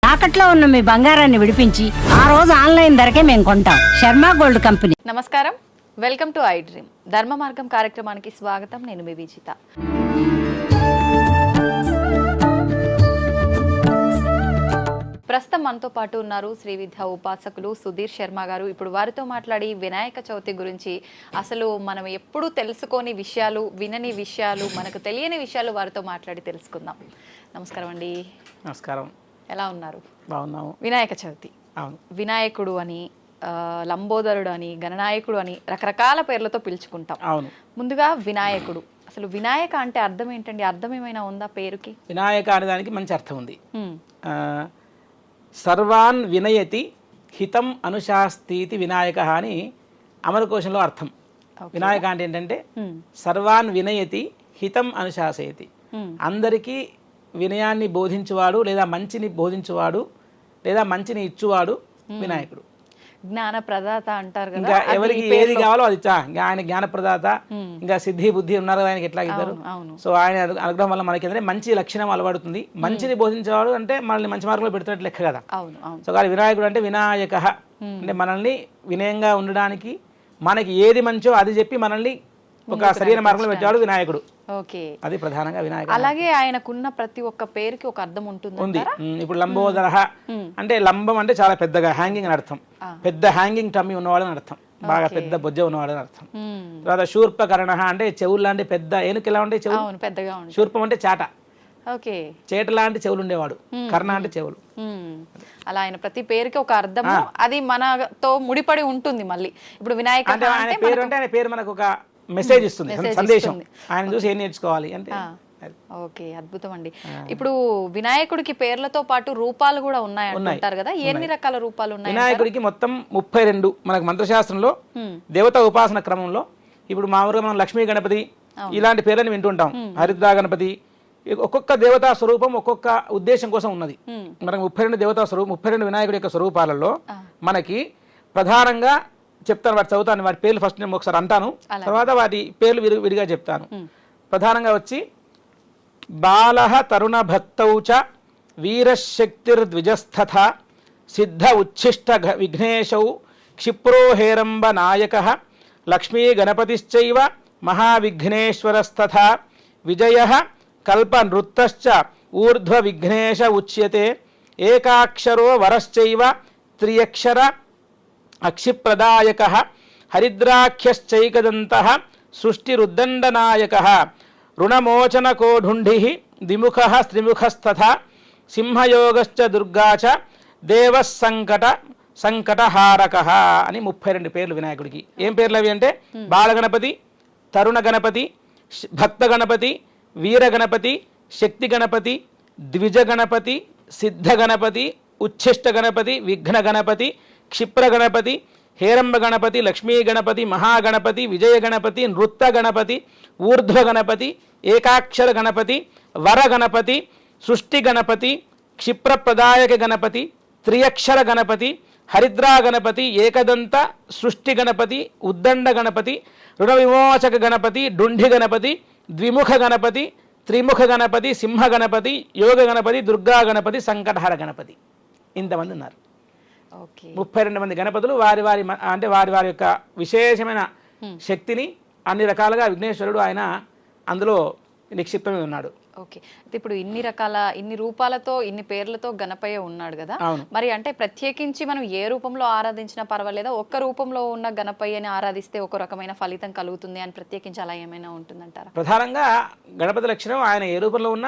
తాకట్లో ఉన్న మీ బంగారాన్ని విడిపించి ఆ రోజు ఆన్లైన్ ధరకే మేము కొంటాం. Sharma gold company. నమస్కారం, వెల్కమ్ టు ఐ డ్రీమ్. ధర్మ మార్గం కార్యక్రమానికి స్వాగతం. నేను మీ విజిత. ప్రస్తుతం మనతో పాటు ఉన్నారు శ్రీ విద్యా ఉపాసకులు సుధీర్ శర్మ గారు. ఇప్పుడు వారితో మాట్లాడి వినాయక చవితి గురించి, అసలు మనం ఎప్పుడూ తెలుసుకోని విషయాలు, వినని విషయాలు, మనకు తెలియని విషయాలు వారితో మాట్లాడి తెలుసుకుందాం. నమస్కారం అండి. నమస్కారం. ఎలా ఉన్నారు? బాగున్నాము. వినాయక చవితి, వినాయకుడు అని, లంబోదరుడు అని, గణనాయకుడు అని రకరకాల పేర్లతో పిలుచుకుంటాం. అవును. ముందుగా వినాయకుడు, అసలు వినాయక అంటే అర్థం ఏంటండి? అర్థం ఏమైనా ఉందా పేరుకి? వినాయక అనే దానికి మంచి అర్థం ఉంది. సర్వాన్ వినయతి హితం అనుశాస్తీతి వినాయక అని అమరకోశంలో అర్థం. వినాయక అంటే ఏంటంటే సర్వాన్ వినయతి హితం అనుశాసయతి, అందరికీ వినయాన్ని బోధించువాడు లేదా మంచిని బోధించువాడు లేదా మంచిని ఇచ్చువాడు వినాయకుడు. జ్ఞాన ప్రదాత అంటారు కదా, ఇంకా ఎవరికి ఏది కావాలో అది ఆయన జ్ఞాన ప్రదాత. ఇంకా సిద్ధి బుద్ధి ఉన్నారు కదా ఆయనకి, ఎట్లా ఇద్దరు. సో ఆయన అనుగ్రహం వల్ల మనకి ఏంటంటే మంచి లక్షణం అలవడుతుంది. మంచిని బోధించేవాడు అంటే మనల్ని మంచి మార్గంలో పెడుతున్నట్టు లెక్క కదా. సో కానీ వినాయకుడు అంటే వినాయక అంటే మనల్ని వినయంగా ఉండడానికి, మనకి ఏది మంచో అది చెప్పి మనల్ని ఒక సరైన మార్గంలో పెట్టేవాడు వినాయకుడు. ఓకే, అది ప్రధానంగా వినాయకుడు. అలాగే ఆయనకున్న ప్రతి ఒక్క పేరుకి ఒక అర్థం ఉంటుంది. ఇప్పుడు లంబోదర అంటే లంబం అంటే చాలా పెద్దగా హ్యాంగింగ్ అని అర్థం. పెద్ద హ్యాంగింగ్ టమ్మీ ఉన్నవాడు అని అర్థం, బాగా పెద్ద బొజ్జ ఉన్నవాడు అని అర్థం. తర్వాత శూర్పకర్ణ అంటే చెవులు లాంటి పెద్ద ఏనుగు ఎలా ఉంటాయి చెవులు పెద్దగా. శూర్పం అంటే చాట, చేట లాంటి చెవులు ఉండేవాడు. కర్ణ అంటే చెవులు. అలా ఆయన ప్రతి పేరుకి ఒక అర్థము, అది మనతో ముడిపడి ఉంటుంది. మళ్ళీ ఇప్పుడు వినాయక అంటే ఆయన పేరు అంటే ఆయన పేరు మనకు ఒక మెసేజ్ ఇస్తుంది, సందేశం. ఆయన చూసి ఏం నేర్చుకోవాలి అంటే. ఓకే, అద్భుతం అండి. ఇప్పుడు వినాయకుడికి పేర్లతో పాటు రూపాలు కూడా ఉన్నాయంటారు కదా, ఎన్ని రకాల రూపాలు ఉన్నాయి? వినాయకుడికి మొత్తం 32 మనకు మంత్రశాస్త్రంలో దేవతా ఉపాసన క్రమంలో. ఇప్పుడు మామూలుగా మనం లక్ష్మీ గణపతి ఇలాంటి పేర్లని వింటుంటాం, హరిద్రా గణపతి. ఒక్కొక్క దేవతా స్వరూపం ఒక్కొక్క ఉద్దేశం కోసం ఉన్నది. మనకు 32 దేవతా స్వరూపం, 32 వినాయకుడి యొక్క స్వరూపాలలో మనకి ప్రధానంగా చెప్తాను, వాటి చదువుతాను. వాటి పేర్లు ఫస్ట్ నేను ఒకసారి అంటాను, తర్వాత వాటి పేర్లు విడిగా చెప్తాను. ప్రధానంగా వచ్చి బాలః తరుణ భక్తౌ చ వీరశక్తిర్ద్విజస్థథ సిద్ధ ఉచ్ఛిష్ట విఘ్నేశౌ క్షిప్రో హేరంబ నాయకః లక్ష్మీ గణపతిశ్చైవ మహావిఘ్నేశ్వరస్తథ విజయః కల్ప నృత్తశ్చ ఊర్ధ్వ విఘ్నేశ ఉచ్యతే ఏకాక్షరో వరశ్చైవ త్రియక్షర అక్షిప్రదాయకః హరిద్రాఖ్యశ్చైకదంతః సృష్టిరుద్దండనాయకః రుణమోచనకోఢుండిః ద్విముఖః త్రిముఖస్తథా సింహయోగశ్చ దుర్గా చ దేవః సంకటహారకః అని 32 పేర్లు వినాయకుడికి. ఏం పేర్లు అవి అంటే బాలగణపతి, తరుణ గణపతి, భక్త గణపతి, వీర గణపతి, శక్తి గణపతి, ద్విజ గణపతి, సిద్ధ గణపతి, ఉచ్ఛిష్ట గణపతి, విఘ్న గణపతి, క్షిప్ర గణపతి, హేరంబ గణపతి, లక్ష్మీ గణపతి, మహాగణపతి, విజయ గణపతి, నృత్త గణపతి, ఊర్ధ్వ గణపతి, ఏకాక్షర గణపతి, వర గణపతి, సృష్టి గణపతి, క్షిప్రప్రదాయక గణపతి, త్రియక్షర గణపతి, హరిద్రా గణపతి, ఏకదంత సృష్టి గణపతి, ఉద్దండ గణపతి, రుణ విమోచక గణపతి, డుండి గణపతి, ద్విముఖ గణపతి, త్రిముఖ గణపతి, సింహ గణపతి, యోగ గణపతి, దుర్గా గణపతి, సంకటహర గణపతి. ఇంతమంది ఉన్నారు. 32 మంది గణపతులు వారి వారి అంటే వారి వారి యొక్క విశేషమైన శక్తిని అన్ని రకాలుగా విఘ్నేశ్వరుడు ఆయన అందులో నిక్షిప్తమై ఉన్నాడు. ఓకే, ఇప్పుడు ఇన్ని రూపాలతో ఇన్ని పేర్లతో గణపయ్య ఉన్నాడు కదా, మరి అంటే ప్రత్యేకించి మనం ఏ రూపంలో ఆరాధించినా పర్వాలేదా? ఒక్క రూపంలో ఉన్న గణపయ్యని ఆరాధిస్తే ఒక రకమైన ఫలితం కలుగుతుంది అని ప్రత్యేకించి అలా ఏమైనా ఉంటుందంటారా? ప్రధానంగా గణపతి లక్షణం ఆయన ఏ రూపంలో ఉన్న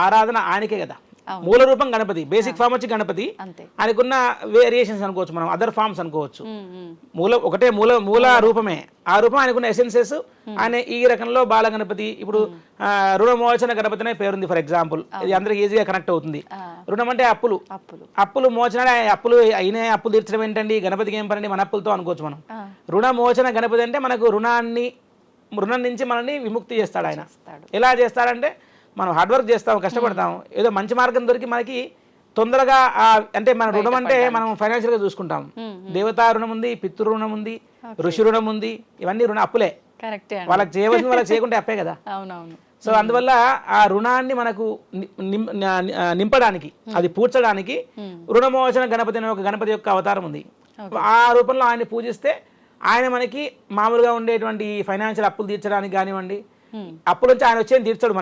ఆరాధన ఆయనకే కదా. మూల రూపం గణపతి, బేసిక్ ఫామ్ వచ్చి గణపతి. ఆయనకున్న వేరియేషన్స్ అనుకోవచ్చు, మనం అదర్ ఫార్మ్స్ అనుకోవచ్చు. ఒకటే మూల రూపమే. ఆ రూపం ఆయనకున్న ఎసెన్సెస్. ఆయన ఈ రకంలో బాల గణపతి. ఇప్పుడు రుణమోచన గణపతి అనే పేరుంది ఫర్ ఎగ్జాంపుల్, ఇది అందరికి ఈజీగా కనెక్ట్ అవుతుంది. రుణం అంటే అప్పులు మోచన, అప్పులు అయినా అప్పులు తీర్చడం ఏంటండి, గణపతికి ఏం పనండి, మన అప్పులతో అనుకోవచ్చు మనం. రుణమోచన గణపతి అంటే మనకు రుణం నుంచి మనల్ని విముక్తి చేస్తాడు ఆయన. ఎలా చేస్తాడంటే మనం హార్డ్ వర్క్ చేస్తాం, కష్టపడతాం, ఏదో మంచి మార్గం దొరికి మనకి తొందరగా అంటే మన రుణం అంటే మనం ఫైనాన్షియల్ గా చూసుకుంటాం. దేవతా రుణం ఉంది, పితృ రుణం ఉంది, ఋషి రుణం ఉంది, ఇవన్నీ రుణ అప్పులే. వాళ్ళకి చేయవలసింది వాళ్ళకి చేయకుంటే అప్పే కదా. సో అందువల్ల ఆ రుణాన్ని మనకు నింపడానికి, అది పూడ్చడానికి రుణమోచన గణపతి అనే ఒక గణపతి యొక్క అవతారం ఉంది. ఆ రూపంలో ఆయన్ని పూజిస్తే ఆయన మనకి మామూలుగా ఉండేటువంటి ఫైనాన్షియల్ అప్పులు తీర్చడానికి కానివ్వండి, అప్పుల నుంచి ఆయన వచ్చేది తీర్చాడు.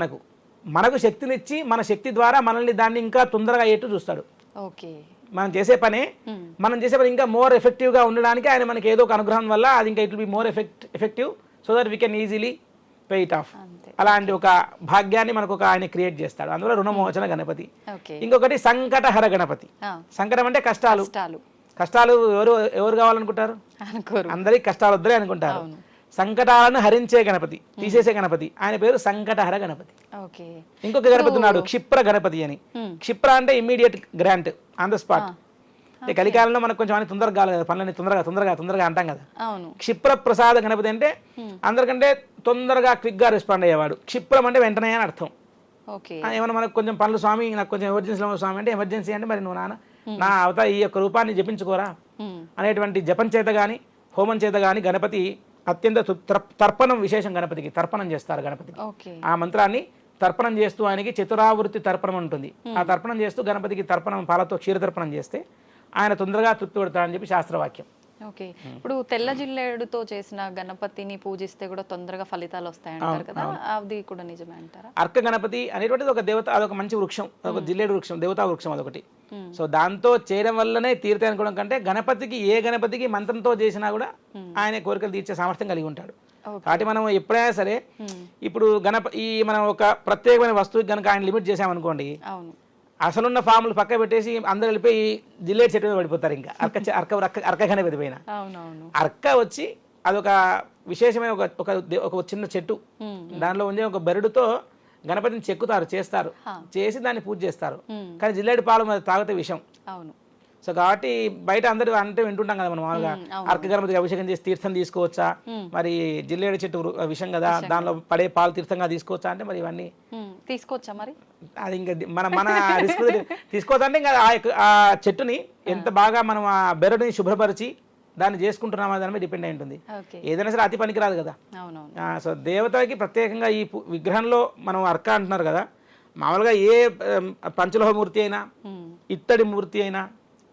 మనకు శక్తినిచ్చి మన శక్తి ద్వారా మనల్ని దాన్ని ఇంకా తొందరగా అయ్యేట్టు చూస్తాడు. మనం చేసే పని ఇంకా మోర్ ఎఫెక్టివ్గా ఉండడానికి ఆయన మనకి ఏదో ఒక అనుగ్రహం వల్ల అది ఇంకా it will be more effective so that we can easily pay it of. అలాంటి ఒక భాగ్యాన్ని మనకు ఒక ఆయన క్రియేట్ చేస్తాడు. అందువల్ల రుణమోచన గణపతి. ఇంకొకటి సంకటహర గణపతి. సంకటం అంటే కష్టాలు. కష్టాలు ఎవరు కావాలనుకుంటారు? అందరికి కష్టాలు వద్దరే అనుకుంటారు. సంకటాలను హరించే గణపతి, తీసేసే గణపతి, ఆయన పేరు సంకటహర గణపతి. ఇంకొక గణపతి ఉన్నాడు క్షిప్ర గణపతి అని. క్షిప్ర అంటే immediate grant, on the spot. కలికాలంలో మనకు కొంచెం అన్ని తొందరగా కావాలి కదా, పనులన్నీ తొందరగా అంటాం కదా. క్షిప్ర ప్రసాద గణపతి అంటే అందరికంటే తొందరగా క్విక్ గా రెస్పాండ్ అయ్యేవాడు. క్షిప్రం అంటే వెంటనే అని అర్థం. ఏమన్నా మనకు కొంచెం పనులు స్వామి, నాకు కొంచెం ఎమర్జెన్సీలో స్వామి అంటే ఎమర్జెన్సీ అంటే మరి నువ్వు నా అవత ఈ యొక్క రూపాన్ని జపించుకోరా అనేటువంటి జపం చేత గాని హోమం చేత గాని గణపతి అత్యంత తర్పణం విశేషం. గణపతికి తర్పణం చేస్తారు. గణపతికి ఆ మంత్రాన్ని తర్పణం చేస్తూ ఆయనకి చతురావృత్తి తర్పణం ఉంటుంది. ఆ తర్పణం చేస్తూ గణపతికి తర్పణం పాలతో క్షీరతర్పణం చేస్తే ఆయన తొందరగా తృప్తి పడతాడని చెప్పి శాస్త్రవాక్యం. ఇప్పుడు తెల్ల జిల్లేడుతో చేసిన గణపతిని పూజిస్తే కూడా తొందరగా ఫలితాలు వస్తాయంటారు కదా, అది కూడా నిజమే అంటారా? అర్క గణపతి అనేటువంటిది ఒక దేవత, అదొక మంచి వృక్షం, ఒక జిల్లేడు వృక్షం, దేవతా వృక్షం అదొకటి. సో దాంతో చేయడం వల్లనే తీరుతాయి అనుకోవడం కంటే ఏ గణపతికి మంత్రంతో చేసినా కూడా ఆయన కోరికలు తీర్చే సామర్థ్యం కలిగి ఉంటాడు. కాబట్టి మనం ఎప్పుడైనా సరే ఇప్పుడు మనం ఒక ప్రత్యేకమైన వస్తువుకి కనుక ఆయన లిమిట్ చేసామనుకోండి, అసలున్న ఫామ్లు పక్క పెట్టేసి అందరు వెళ్ళిపోయి జిల్లేడు చెట్టు మీద పడిపోతారు. ఇంకా అర్క గణపతి పైన అర్క వచ్చి అదొక విశేషమైన ఒక చిన్న చెట్టు, దానిలో ఉండే ఒక బెరడుతో గణపతిని చెక్కుతారు, చేసి దాన్ని పూజ చేస్తారు. కానీ జిల్లేడు పాలు తాగితే విషం. సో కాబట్టి బయట అందరూ అంటే వింటుంటాం కదా మనం మామూలుగా, అర్క గణపతికి అభిషేకం చేసి తీర్థం తీసుకోవచ్చా, మరి జిల్లేడు చెట్టు విషం కదా, దానిలో పడే పాలు తీర్థంగా తీసుకోవచ్చా అంటే మరి ఇవన్నీ తీసుకోవచ్చా? మరి అది ఇంకా మన రిస్క్ తీసుకోవచ్చా అంటే ఇంకా ఆ చెట్టుని ఎంత బాగా మనం ఆ బెరడుని శుభ్రపరిచి దాన్ని చేసుకుంటున్నామా దాని మీద డిపెండ్ అయి ఉంటుంది. ఏదైనా సరే అతి పనికిరాదు కదా. సో దేవతకి ప్రత్యేకంగా ఈ విగ్రహంలో మనం అర్క అంటున్నారు కదా, మామూలుగా ఏ పంచలోహ మూర్తి అయినా ఇత్తడి మూర్తి అయినా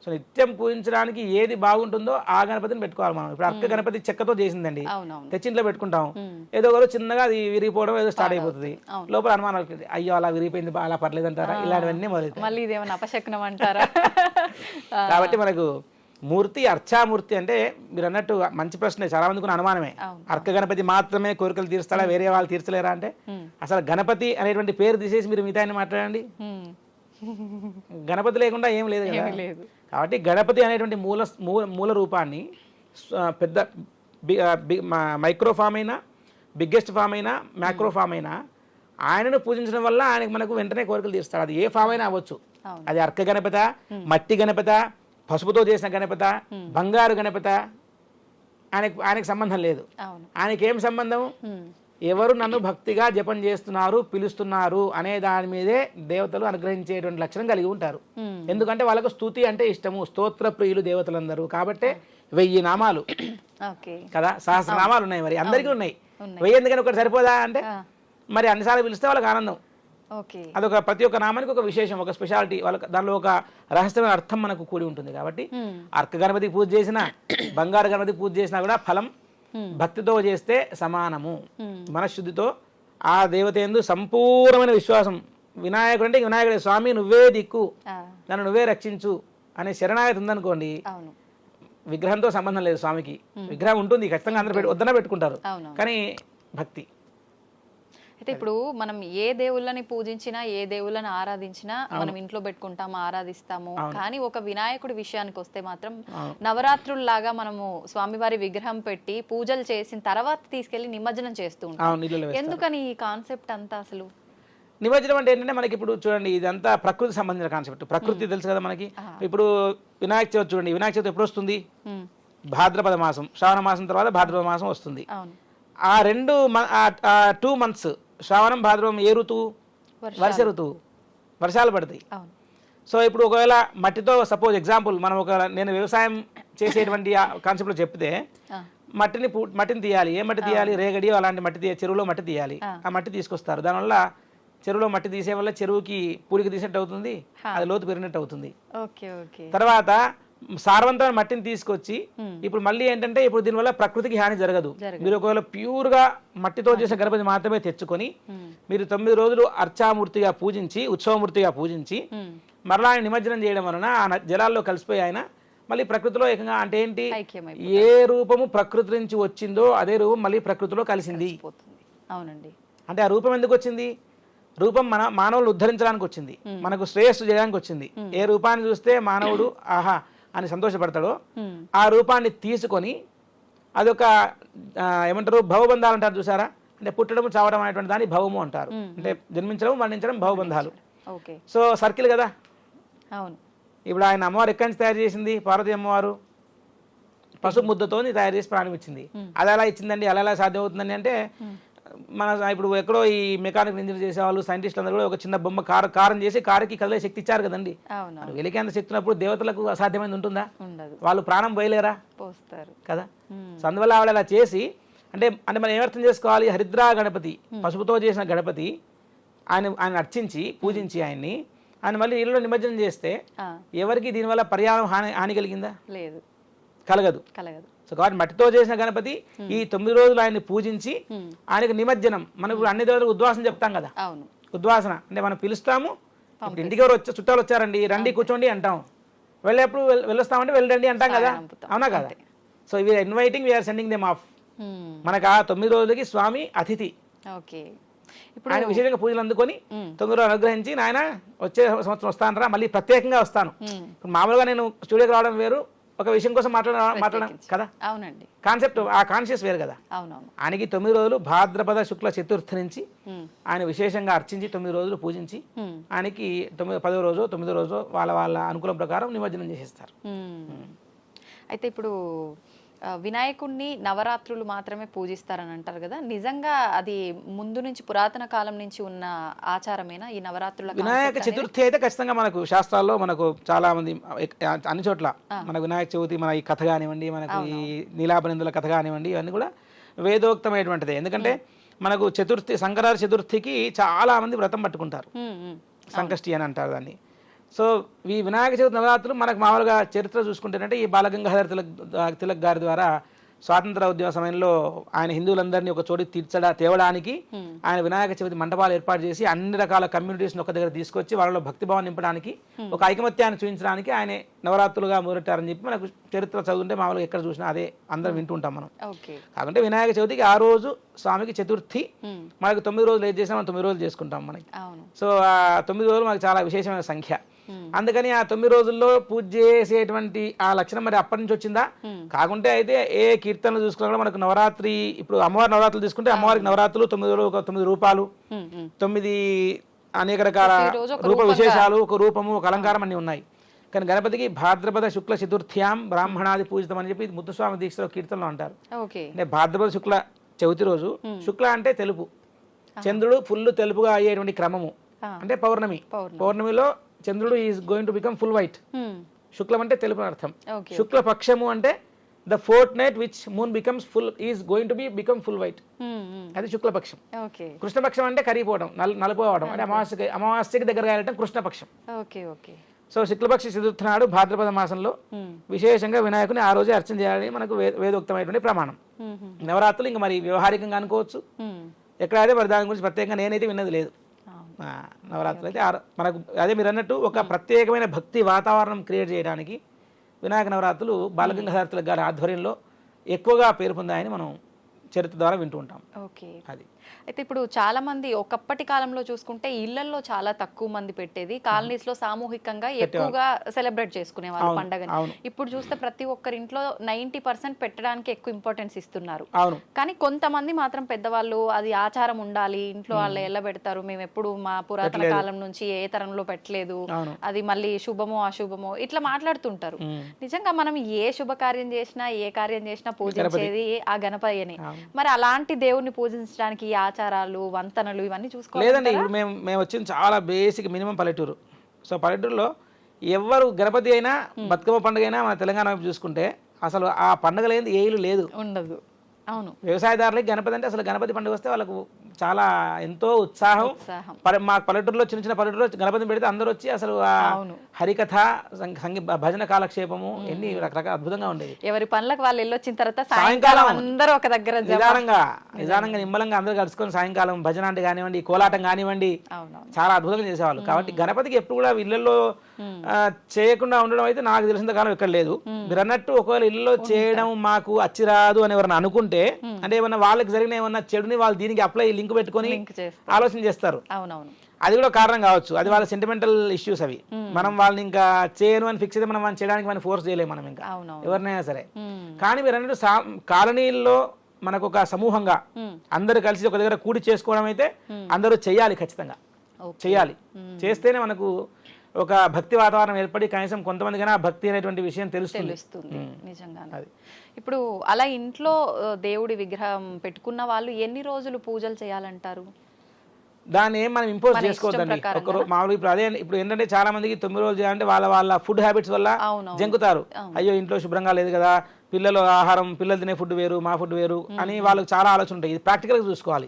సో నిత్యం పూజించడానికి ఏది బాగుంటుందో ఆ గణపతిని పెట్టుకోవాలి మనం. ఇప్పుడు అర్క గణపతి చెక్కతో చేసిందండి, తెచ్చి ఇంట్లో పెట్టుకుంటాం. ఏదో ఒకరు చిన్నగా అది విరిగిపోవడం ఏదో స్టార్ట్ అయిపోతుంది, లోపల అనుమానాలు, అయ్యో అలా విరిగిపోయింది అలా పర్లేదు అంటారా, ఇలాంటివన్నీ మొదలవుతాయి. కాబట్టి మనకు మూర్తి అర్చామూర్తి అంటే మీరు అన్నట్టు మంచి ప్రశ్న, చాలా మందికి అనుమానమే. అర్క గణపతి మాత్రమే కోరికలు తీరుస్తాడా, వేరే వాళ్ళు తీర్చలేరా అంటే అసలు గణపతి అనేటువంటి పేరు తీసేసి మీరు మిగతా మాట్లాడండి, గణపతి లేకుండా ఏం లేదు కదా. కాబట్టి గణపతి అనేటువంటి మూల రూపాన్ని పెద్ద మైక్రో ఫామ్ అయినా, బిగ్గెస్ట్ ఫామ్ అయినా, మ్యాక్రో ఫామ్ అయినా ఆయనను పూజించడం వల్ల ఆయనకు మనకు వెంటనే కోరికలు తీరుస్తాడు. అది ఏ ఫామ్ అయినా అవ్వచ్చు. అది అర్క గణపత, మట్టి గణపత, పసుపుతో చేసిన గణపత, బంగారు గణపత, ఆయనకు సంబంధం లేదు. ఆయనకి ఏం సంబంధం? ఎవరు నన్ను భక్తిగా జపం చేస్తున్నారు, పిలుస్తున్నారు అనే దాని మీదే దేవతలు అనుగ్రహించేటువంటి లక్షణం కలిగి ఉంటారు. ఎందుకంటే వాళ్ళకు స్తుతి అంటే ఇష్టము, స్తోత్ర ప్రియులు దేవతలందరూ. కాబట్టి 1000 నామాలు కదా, సహస్రనామాలు ఉన్నాయి, మరి అందరికీ ఉన్నాయి. 1000 ఎందుకని ఒకటి సరిపోదా అంటే మరి అన్నిసార్లు పిలిస్తే వాళ్ళకి ఆనందం. అదొక ప్రతి ఒక్క నామానికి ఒక విశేషం, ఒక స్పెషాలిటీ, వాళ్ళకి దానిలో ఒక రహస్యమైన అర్థం మనకు కూడి ఉంటుంది. కాబట్టి అర్క గణపతికి పూజ చేసినా, బంగారు గణపతికి పూజ చేసినా కూడా ఫలం భక్తితో చేస్తే సమానము. మనశుద్ధితో ఆ దేవత యందు సంపూర్ణమైన విశ్వాసం. వినాయకుడు అంటే వినాయకుడే, స్వామి నువ్వే దిక్కు, నన్ను నువ్వే రక్షించు అనే శరణాగతి ఉందనుకోండి, విగ్రహంతో సంబంధం లేదు. స్వామికి విగ్రహం ఉంటుంది ఖచ్చితంగా, అందరూ వద్దన పెట్టుకుంటారు, కానీ భక్తి. అయితే ఇప్పుడు మనం ఏ దేవుళ్ళని పూజించినా, ఏ దేవుళ్ళని ఆరాధించినా మనం ఇంట్లో పెట్టుకుంటాము, ఆరాధిస్తాము. కానీ ఒక వినాయకుడి విషయానికి వస్తే మాత్రం నవరాత్రుల్లాగా మనము స్వామివారి విగ్రహం పెట్టి పూజలు చేసిన తర్వాత తీసుకెళ్లి నిమజ్జనం చేస్తూ ఉంటాం. ఎందుకని ఈ కాన్సెప్ట్ అంతా? అసలు నిమజ్జనం అంటే ఏంటంటే మనకి ఇప్పుడు చూడండి, ఇదంతా ప్రకృతి సంబంధించిన కాన్సెప్ట్. ప్రకృతి తెలుసు కదా మనకి. ఇప్పుడు వినాయక చవితి చూడండి, వినాయక చవితి ఎప్పుడు వస్తుంది? భాద్రపద మాసం, శ్రావణ మాసం తర్వాత భాద్రపద మాసం వస్తుంది. ఆ 2 months శ్రావణం భాద్రపదం ఏ ఋతువు? వర్ష ఋతువు, వర్షాలు పడతాయి. సో ఇప్పుడు ఒకవేళ మట్టితో సపోజ్ ఎగ్జాంపుల్ మనం నేను వ్యవసాయం చేసేటువంటి కాన్సెప్ట్లో చెప్తే మట్టిని తీయాలి. ఏ మట్టి తీయాలి? రేగడి అలాంటి మట్టి చెరువులో మట్టి తీయాలి. ఆ మట్టి తీసుకొస్తారు. దానివల్ల చెరువులో మట్టి తీసే వల్ల చెరువుకి పూడికి తీసినట్టు అవుతుంది, అది లోతు పెరిగినట్టు అవుతుంది. తర్వాత సారవంతమైన మట్టిని తీసుకొచ్చి ఇప్పుడు మళ్ళీ ఏంటంటే ఇప్పుడు దీనివల్ల ప్రకృతికి హాని జరగదు. మీరు ఒకవేళ ప్యూర్ గా మట్టితో చేసిన గణపతి మాత్రమే తెచ్చుకొని మీరు 9 రోజులు అర్చామూర్తిగా పూజించి, ఉత్సవమూర్తిగా పూజించి మరలా ఆయన నిమజ్జనం చేయడం వలన ఆ జలాల్లో కలిసిపోయి ఆయన మళ్ళీ ప్రకృతిలో ఏకంగా అంటే ఏంటి, ఏ రూపము ప్రకృతి నుంచి వచ్చిందో అదే రూపం మళ్ళీ ప్రకృతిలో కలిసింది. అవునండి. అంటే ఆ రూపం ఎందుకు వచ్చింది? రూపం మానవులు ఉద్ధరించడానికి వచ్చింది, మనకు శ్రేయస్సు చేయడానికి వచ్చింది. ఏ రూపాన్ని చూస్తే మానవుడు ఆహా అని సంతోషపడతాడో ఆ రూపాన్ని తీసుకొని అదొక ఏమంటారు భవబంధాలు అంటారు చూసారా, అంటే పుట్టడం చావడం అనేటువంటి దాన్ని భవము అంటారు. అంటే జన్మించడం మరణించడం భవబంధాలు. సో సర్కిల్ కదా. అవును. ఇప్పుడు ఆయన అమ్మవారు ఎక్కడి నుంచి తయారు చేసింది? పార్వతీ అమ్మవారు పసుపు ముద్దతో తయారు చేసి ప్రాణం ఇచ్చింది. అది ఎలా ఇచ్చిందండి, అలా ఎలా సాధ్యం అవుతుందండి అంటే మన ఇప్పుడు ఎక్కడో ఈ మెకానికల్ ఇంజనీర్ చేసేవాళ్ళు సైంటిస్టులు అందరూ కూడా ఒక చిన్న బొమ్మ కారం చేసి కారుకి కదిలే శక్తి ఇచ్చారు కదండి. వెలికేంత శక్తి ఉన్నప్పుడు దేవతలకు అసాధ్యమైంది ఉంటుందా? వాళ్ళు ప్రాణం పోయలేరా కదా. సో అందువల్ల ఆవిడ అలా చేసి అంటే మనం ఏమర్థం చేసుకోవాలి, హరిద్రా గణపతి పసుపుతో చేసిన గణపతి ఆయన అర్చించి పూజించి ఆయన మళ్ళీ ఇల్లు నిమజ్జనం చేస్తే ఎవరికి దీనివల్ల పర్యావరణ హాని కలిగిందా? లేదు, కలగదు. సో కాబట్టి మట్టితో చేసిన గణపతి ఈ 9 రోజులు ఆయన్ని పూజించి ఆయనకు నిమజ్జనం. మనకు అన్ని దేవతలకు ఉద్వాసన చెప్తాం కదా. ఉద్వాసన అంటే మనం పిలుస్తాము, ఇప్పుడు ఇంటికి ఎవరు చుట్టాలు వచ్చారండి రండి కూర్చోండి అంటాం, వెళ్ళేప్పుడు వెళ్ళొస్తామంటే వెళ్ళండి అంటాం కదా, అవునా కదా. So we are inviting, we are sending them off. మనకు ఆ 9 రోజులకి స్వామి అతిథి. ఆయన విశేషంగా పూజలు అందుకొని 9 రోజులు అనుగ్రహించి నాయన వచ్చే సంవత్సరం వస్తానరా, మళ్ళీ ప్రత్యేకంగా వస్తాను. ఇప్పుడు మామూలుగా నేను స్టూడియోకి రావడం వేరు, ఒక విషయం కోసం మాట్లాడడం కదా. అవునండి. కాన్సెప్ట్ ఆ కాన్షియస్ వేరు కదా. ఆయనకి 9 రోజులు భాద్రపద శుక్ల చతుర్థి నుంచి ఆయన విశేషంగా అర్చించి 9 రోజులు పూజించి ఆయనకి 10వ రోజు 9వ రోజు వాళ్ళ అనుకూలం ప్రకారం నిమజ్జనం చేసేస్తారు. అయితే ఇప్పుడు వినాయకుడిని నవరాత్రులు మాత్రమే పూజిస్తారని అంటారు కదా, నిజంగా అది ముందు నుంచి పురాతన కాలం నుంచి ఉన్న ఆచారమేనా ఈ నవరాత్రుల? వినాయక చతుర్థి అయితే ఖచ్చితంగా మనకు శాస్త్రాల్లో మనకు చాలా మంది అన్ని చోట్ల మన వినాయక చవితి మన ఈ కథ కానివ్వండి, మనకు ఈ నీలాపనిందుల కథ కానివ్వండి, ఇవన్నీ కూడా వేదోక్తమైనటువంటిదే. ఎందుకంటే మనకు సంక్రాంతి చతుర్థికి చాలా మంది వ్రతం పట్టుకుంటారు, సంకష్టి అని అంటారు దాన్ని. సో ఈ వినాయక చవితి నవరాత్రులు మనకు మామూలుగా చరిత్ర చూసుకుంటేనంటే ఈ బాలగంగాధర తిలక్ గారి ద్వారా స్వాతంత్ర ఉద్యమ సమయంలో ఆయన హిందువులందరినీ ఒక చోటు తేవడానికి ఆయన వినాయక చవితి మండపాలు ఏర్పాటు చేసి అన్ని రకాల కమ్యూనిటీస్ని ఒక దగ్గర తీసుకొచ్చి వాళ్ళలో భక్తిభావం నింపడానికి, ఒక ఐకమత్యాన్ని చూపించడానికి ఆయన నవరాత్రులుగా మొదలెట్టారని చెప్పి మనకు చరిత్ర చదువుతుంటే మామూలుగా ఎక్కడ చూసినా అదే అందరం వింటుంటాం మనం. కాకుంటే వినాయక చవితికి ఆ రోజు స్వామికి చతుర్థి, మనకు 9 రోజులు ఏది చేసినా మనం 9 రోజులు చేసుకుంటాం మనకి. సో ఆ 9 రోజులు మనకు చాలా విశేషమైన సంఖ్య. అందుకని ఆ 9 రోజుల్లో పూజ చేసేటువంటి ఆ లక్షణం మరి అప్పటి నుంచి వచ్చిందా? కాకుంటే అయితే ఏ కీర్తనలు చూసుకున్నా మనకు నవరాత్రి, ఇప్పుడు అమ్మవారి నవరాత్రులు తీసుకుంటే అమ్మవారికి నవరాత్రులు 9 రోజులు 9 రూపాలు, 9 అనేక రకాల రూప విశేషాలు, ఒక రూపము, ఒక అలంకారం అన్ని ఉన్నాయి. కానీ గణపతికి భాద్రపద శుక్ల చతుర్థ్యాం బ్రాహ్మణాది పూజితం అని చెప్పి ముత్తుస్వామి దీక్షలో కీర్తనలో అంటారు. అంటే భాద్రపద శుక్ల చవితి రోజు, శుక్ల అంటే తెలుపు, చంద్రుడు ఫుల్ తెలుపుగా అయ్యేటువంటి క్రమము అంటే పౌర్ణమి. పౌర్ణమిలో చంద్రుడు is going to become full white. శుక్లం అంటే తెలుపు అర్థం. శుక్ల పక్షము అంటే the fourth night which moon becomes full is going to become full white, అది శుక్లపక్షం. కృష్ణపక్షం అంటే కరిగిపోవడం, నలుపోవడం అంటే అమావాస్యకి దగ్గరగా వెళ్ళటం కృష్ణపక్షం. సో శుక్లపక్ష చతుర్థి నాడు భాద్రపద మాసంలో విశేషంగా వినాయకుని ఆ రోజే అర్చన చేయాలని మనకు వేదోక్తమైనటువంటి ప్రమాణం. నవరాత్రులు ఇంకా మరి వ్యవహారికంగా అనుకోవచ్చు, ఎక్కడైతే మరి దాని గురించి ప్రత్యేకంగా నేనైతే విన్నది లేదు. నవరాత్రులు అయితే మనకు అదే మీరు అన్నట్టు ఒక ప్రత్యేకమైన భక్తి వాతావరణం క్రియేట్ చేయడానికి వినాయక నవరాత్రులు బాలగంగాధర తిలక్ గారి ఆధ్వర్యంలో ఎక్కువగా పేరు పొందాయని మనం చరిత్ర ద్వారా వింటూ ఉంటాం. అది అయితే ఇప్పుడు చాలా మంది ఒకప్పటి కాలంలో చూసుకుంటే ఇళ్లలో చాలా తక్కువ మంది పెట్టేది, కాలనీస్ లో సామూహికంగా ఎక్కువగా సెలబ్రేట్ చేసుకునే వాళ్ళు పండగని. ఇప్పుడు చూస్తే ప్రతి ఒక్కరి ఇంట్లో 90% పెట్టడానికి ఎక్కువ ఇంపార్టెన్స్ ఇస్తున్నారు. కానీ కొంతమంది మాత్రం పెద్దవాళ్ళు అది ఆచారం ఉండాలి, ఇంట్లో వాళ్ళు ఎలా పెడతారు, మేము ఎప్పుడు మా పురాతన కాలం నుంచి ఏ తరంలో పెట్టలేదు, అది మళ్ళీ శుభమో అశుభమో ఇట్లా మాట్లాడుతుంటారు. నిజంగా మనం ఏ శుభకార్యం చేసినా ఏ కార్యం చేసినా పూజించేది ఆ గణపయ్యని. మరి అలాంటి దేవుణ్ణి పూజించడానికి ఆచారాలు వంతనలు ఇవన్నీ చూసుకోవాలి లేదండి. ఇప్పుడు మేము వచ్చింది చాలా బేసిక్ మినిమం పల్లెటూరు. సో పల్లెటూరులో ఎవరు గణపతి అయినా బతుకమ్మ పండుగ అయినా మన తెలంగాణ వైపు చూసుకుంటే అసలు ఆ పండుగ లేని ఏ ఇల్లు లేదు. ఉండదు. అవును. వ్యవసాయదారులకి గణపతి అంటే అసలు గణపతి పండుగ వస్తే వాళ్ళకు చాలా ఎంతో ఉత్సాహం. మా పల్లెటూరులో చిన్న చిన్న పల్లెటూరులో గణపతిని పెడితే అందరూ వచ్చి అసలు ఆ హరికథ భజన కాలక్షేపము ఎన్ని రకరకాల అద్భుతంగా ఉండేది. ఎవరి పనులకు వాళ్ళు వెళ్ళొచ్చిన తర్వాత సాయంకాలం అందరూ ఒక దగ్గర నిదానంగా నిమ్మలంగా అందరూ కలుసుకొని సాయంకాలం భజన అంటే కానివ్వండి, కోలాటం కానివ్వండి, చాలా అద్భుతంగా చేసేవాళ్ళు. కాబట్టి గణపతికి ఎప్పుడు కూడా ఇళ్లలో చేయకుండా ఉండడం అయితే నాకు తెలిసిన కాలం ఎక్కడ లేదు. మీరు అన్నట్టు ఒకవేళ ఇళ్లలో చేయడం మాకు అచ్చిరాదు అని ఎవరైనా అనుకుంటే, అంటే ఏమన్నా వాళ్ళకి జరిగిన ఏమన్నా చెడుని వాళ్ళు దీనికి అప్లై లింక్ పెట్టుకొని ఆలోచన చేస్తారు. అది కూడా కారణం కావచ్చు. అది వాళ్ళ సెంటిమెంటల్ ఇష్యూస్ అవి. మనం వాళ్ళని ఇంకా చేయను అని ఫిక్స్ అయితే మనం చేయడానికి మనం ఫోర్స్ చేయలేము మనం ఇంకా ఎవరినైనా సరే. కానీ మీరు అన్నట్టు కాలనీల్లో మనకు ఒక సమూహంగా అందరు కలిసి ఒక దగ్గర కూడి చేసుకోవడం అయితే అందరూ చెయ్యాలి, ఖచ్చితంగా చెయ్యాలి. చేస్తేనే మనకు ఒక భక్తి వాతావరణం ఏర్పడి కనీసం కొంతమందికైనా భక్తి అనేటువంటి విషయం తెలుస్తుంది. నిజంగా. ఇప్పుడు అలా ఇంట్లో దేవుడి విగ్రహం పెట్టుకున్న వాళ్ళు ఎన్ని రోజులు పూజలు చేయాలంటారు? దాన్ని ఏం మనం ఇంపోజ్ చేసుకోవద్దండి. మామూలుగా ఇప్పుడు అదే ఇప్పుడు ఏంటంటే చాలా మందికి 9 రోజులు చేయాలంటే వాళ్ళ ఫుడ్ హ్యాబిట్స్ వల్ల జంకుతారు. అయ్యో ఇంట్లో శుభ్రంగా లేదు కదా, పిల్లలు ఆహారం, పిల్లలు తినే ఫుడ్ వేరు, మా ఫుడ్ వేరు అని వాళ్ళకి చాలా ఆలోచన ఉంటాయి. ఇది ప్రాక్టికల్ గా చూసుకోవాలి.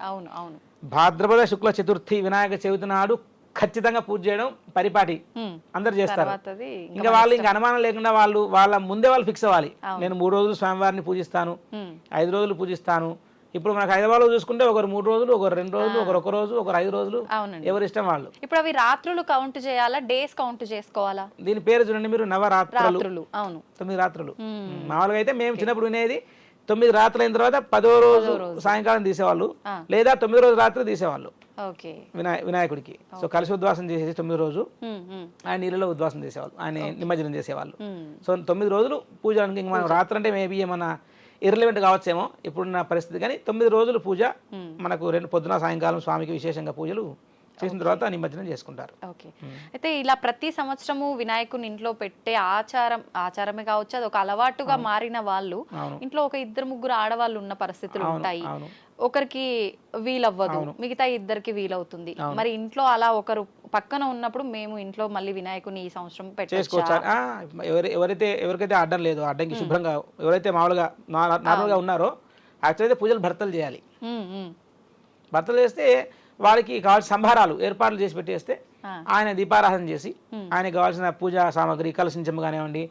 భాద్రపద శుక్ల చతుర్థి వినాయక చవితి నాడు ఖచ్చితంగా పూజ చేయడం పరిపాటి అందరు చేస్తారు. ఇంకా వాళ్ళు ఇంకా అనుమానం లేకుండా వాళ్ళ ముందే వాళ్ళు ఫిక్స్ అవ్వాలి. నేను 3 రోజులు స్వామివారిని పూజిస్తాను, 5 రోజులు పూజిస్తాను. ఇప్పుడు మనకు హైదరాబాద్ లో చూసుకుంటే ఒకరు 3 రోజులు, ఒకరు 2 రోజులు, ఒకరు 1 రోజు, ఒకరు 5 రోజులు, ఎవరి ఇష్టం వాళ్ళు. ఇప్పుడు అవి రాత్రులు కౌంట్ చేయాలా, డేస్ కౌంట్ చేసుకోవాలా? దీని పేరు చూడండి మీరు, నవరాత్రులు. 9 రాత్రులు. మామూలుగా అయితే మేము చిన్నప్పుడు వినేది 9 రాత్రులు అయిన తర్వాత 10వ రోజు సాయంకాలం తీసేవాళ్ళు, లేదా 9వ రోజు రాత్రి తీసేవాళ్ళు వినాయకుడికి. సో కలిసి ఉద్వాసం చేసేసి 9వ రోజు ఆయన నీళ్ళలో ఉద్వాసం చేసేవాళ్ళు, ఆయన నిమజ్జనం చేసేవాళ్ళు. సో 9 రోజులు పూజ. ఇంక మనం రాత్రి అంటే మేబీ ఏమన్నా ఇర్రిలెవెంట్ కావచ్చేమో ఇప్పుడున్న పరిస్థితి, కానీ 9 రోజులు పూజ మనకు పొద్దున సాయంకాలం స్వామికి విశేషంగా పూజలు చేసిన తర్వాత నిమజ్జనం చేసుకుంటారు. ఓకే. అయితే ఇలా ప్రతి సంవత్సరము వినాయకుని ఇంట్లో పెట్టే ఆచారమే కావచ్చు, అది ఒక అలవాటుగా మారిన వాళ్ళు ఇంట్లో ఒక 2-3 ఆడవాళ్ళు ఉన్న పరిస్థితులు ఉంటాయి. ఒకరికి వీలవ్వదు, మిగతా 2కి వీలవుతుంది. మరి ఇంట్లో అలా ఒకరు పక్కన ఉన్నప్పుడు మేము ఇంట్లో మళ్ళీ వినాయకుని ఈ సంవత్సరం చేసుకోవచ్చు. ఎవరికైతే అడ్డం లేదు, అడ్డంకి శుభ్రంగా ఎవరైతే మామూలుగా నార్మల్గా ఉన్నారో యాక్చువల్ అయితే పూజలు భర్తలు చేయాలి. భర్తలు చేస్తే వాళ్ళకి కావాల్సిన సంభారాలు ఏర్పాట్లు చేసి పెట్టేస్తే ఆయన దీపారాధన చేసి ఆయనకు కావాల్సిన పూజా సామాగ్రి, కలసించము కానివ్వండి,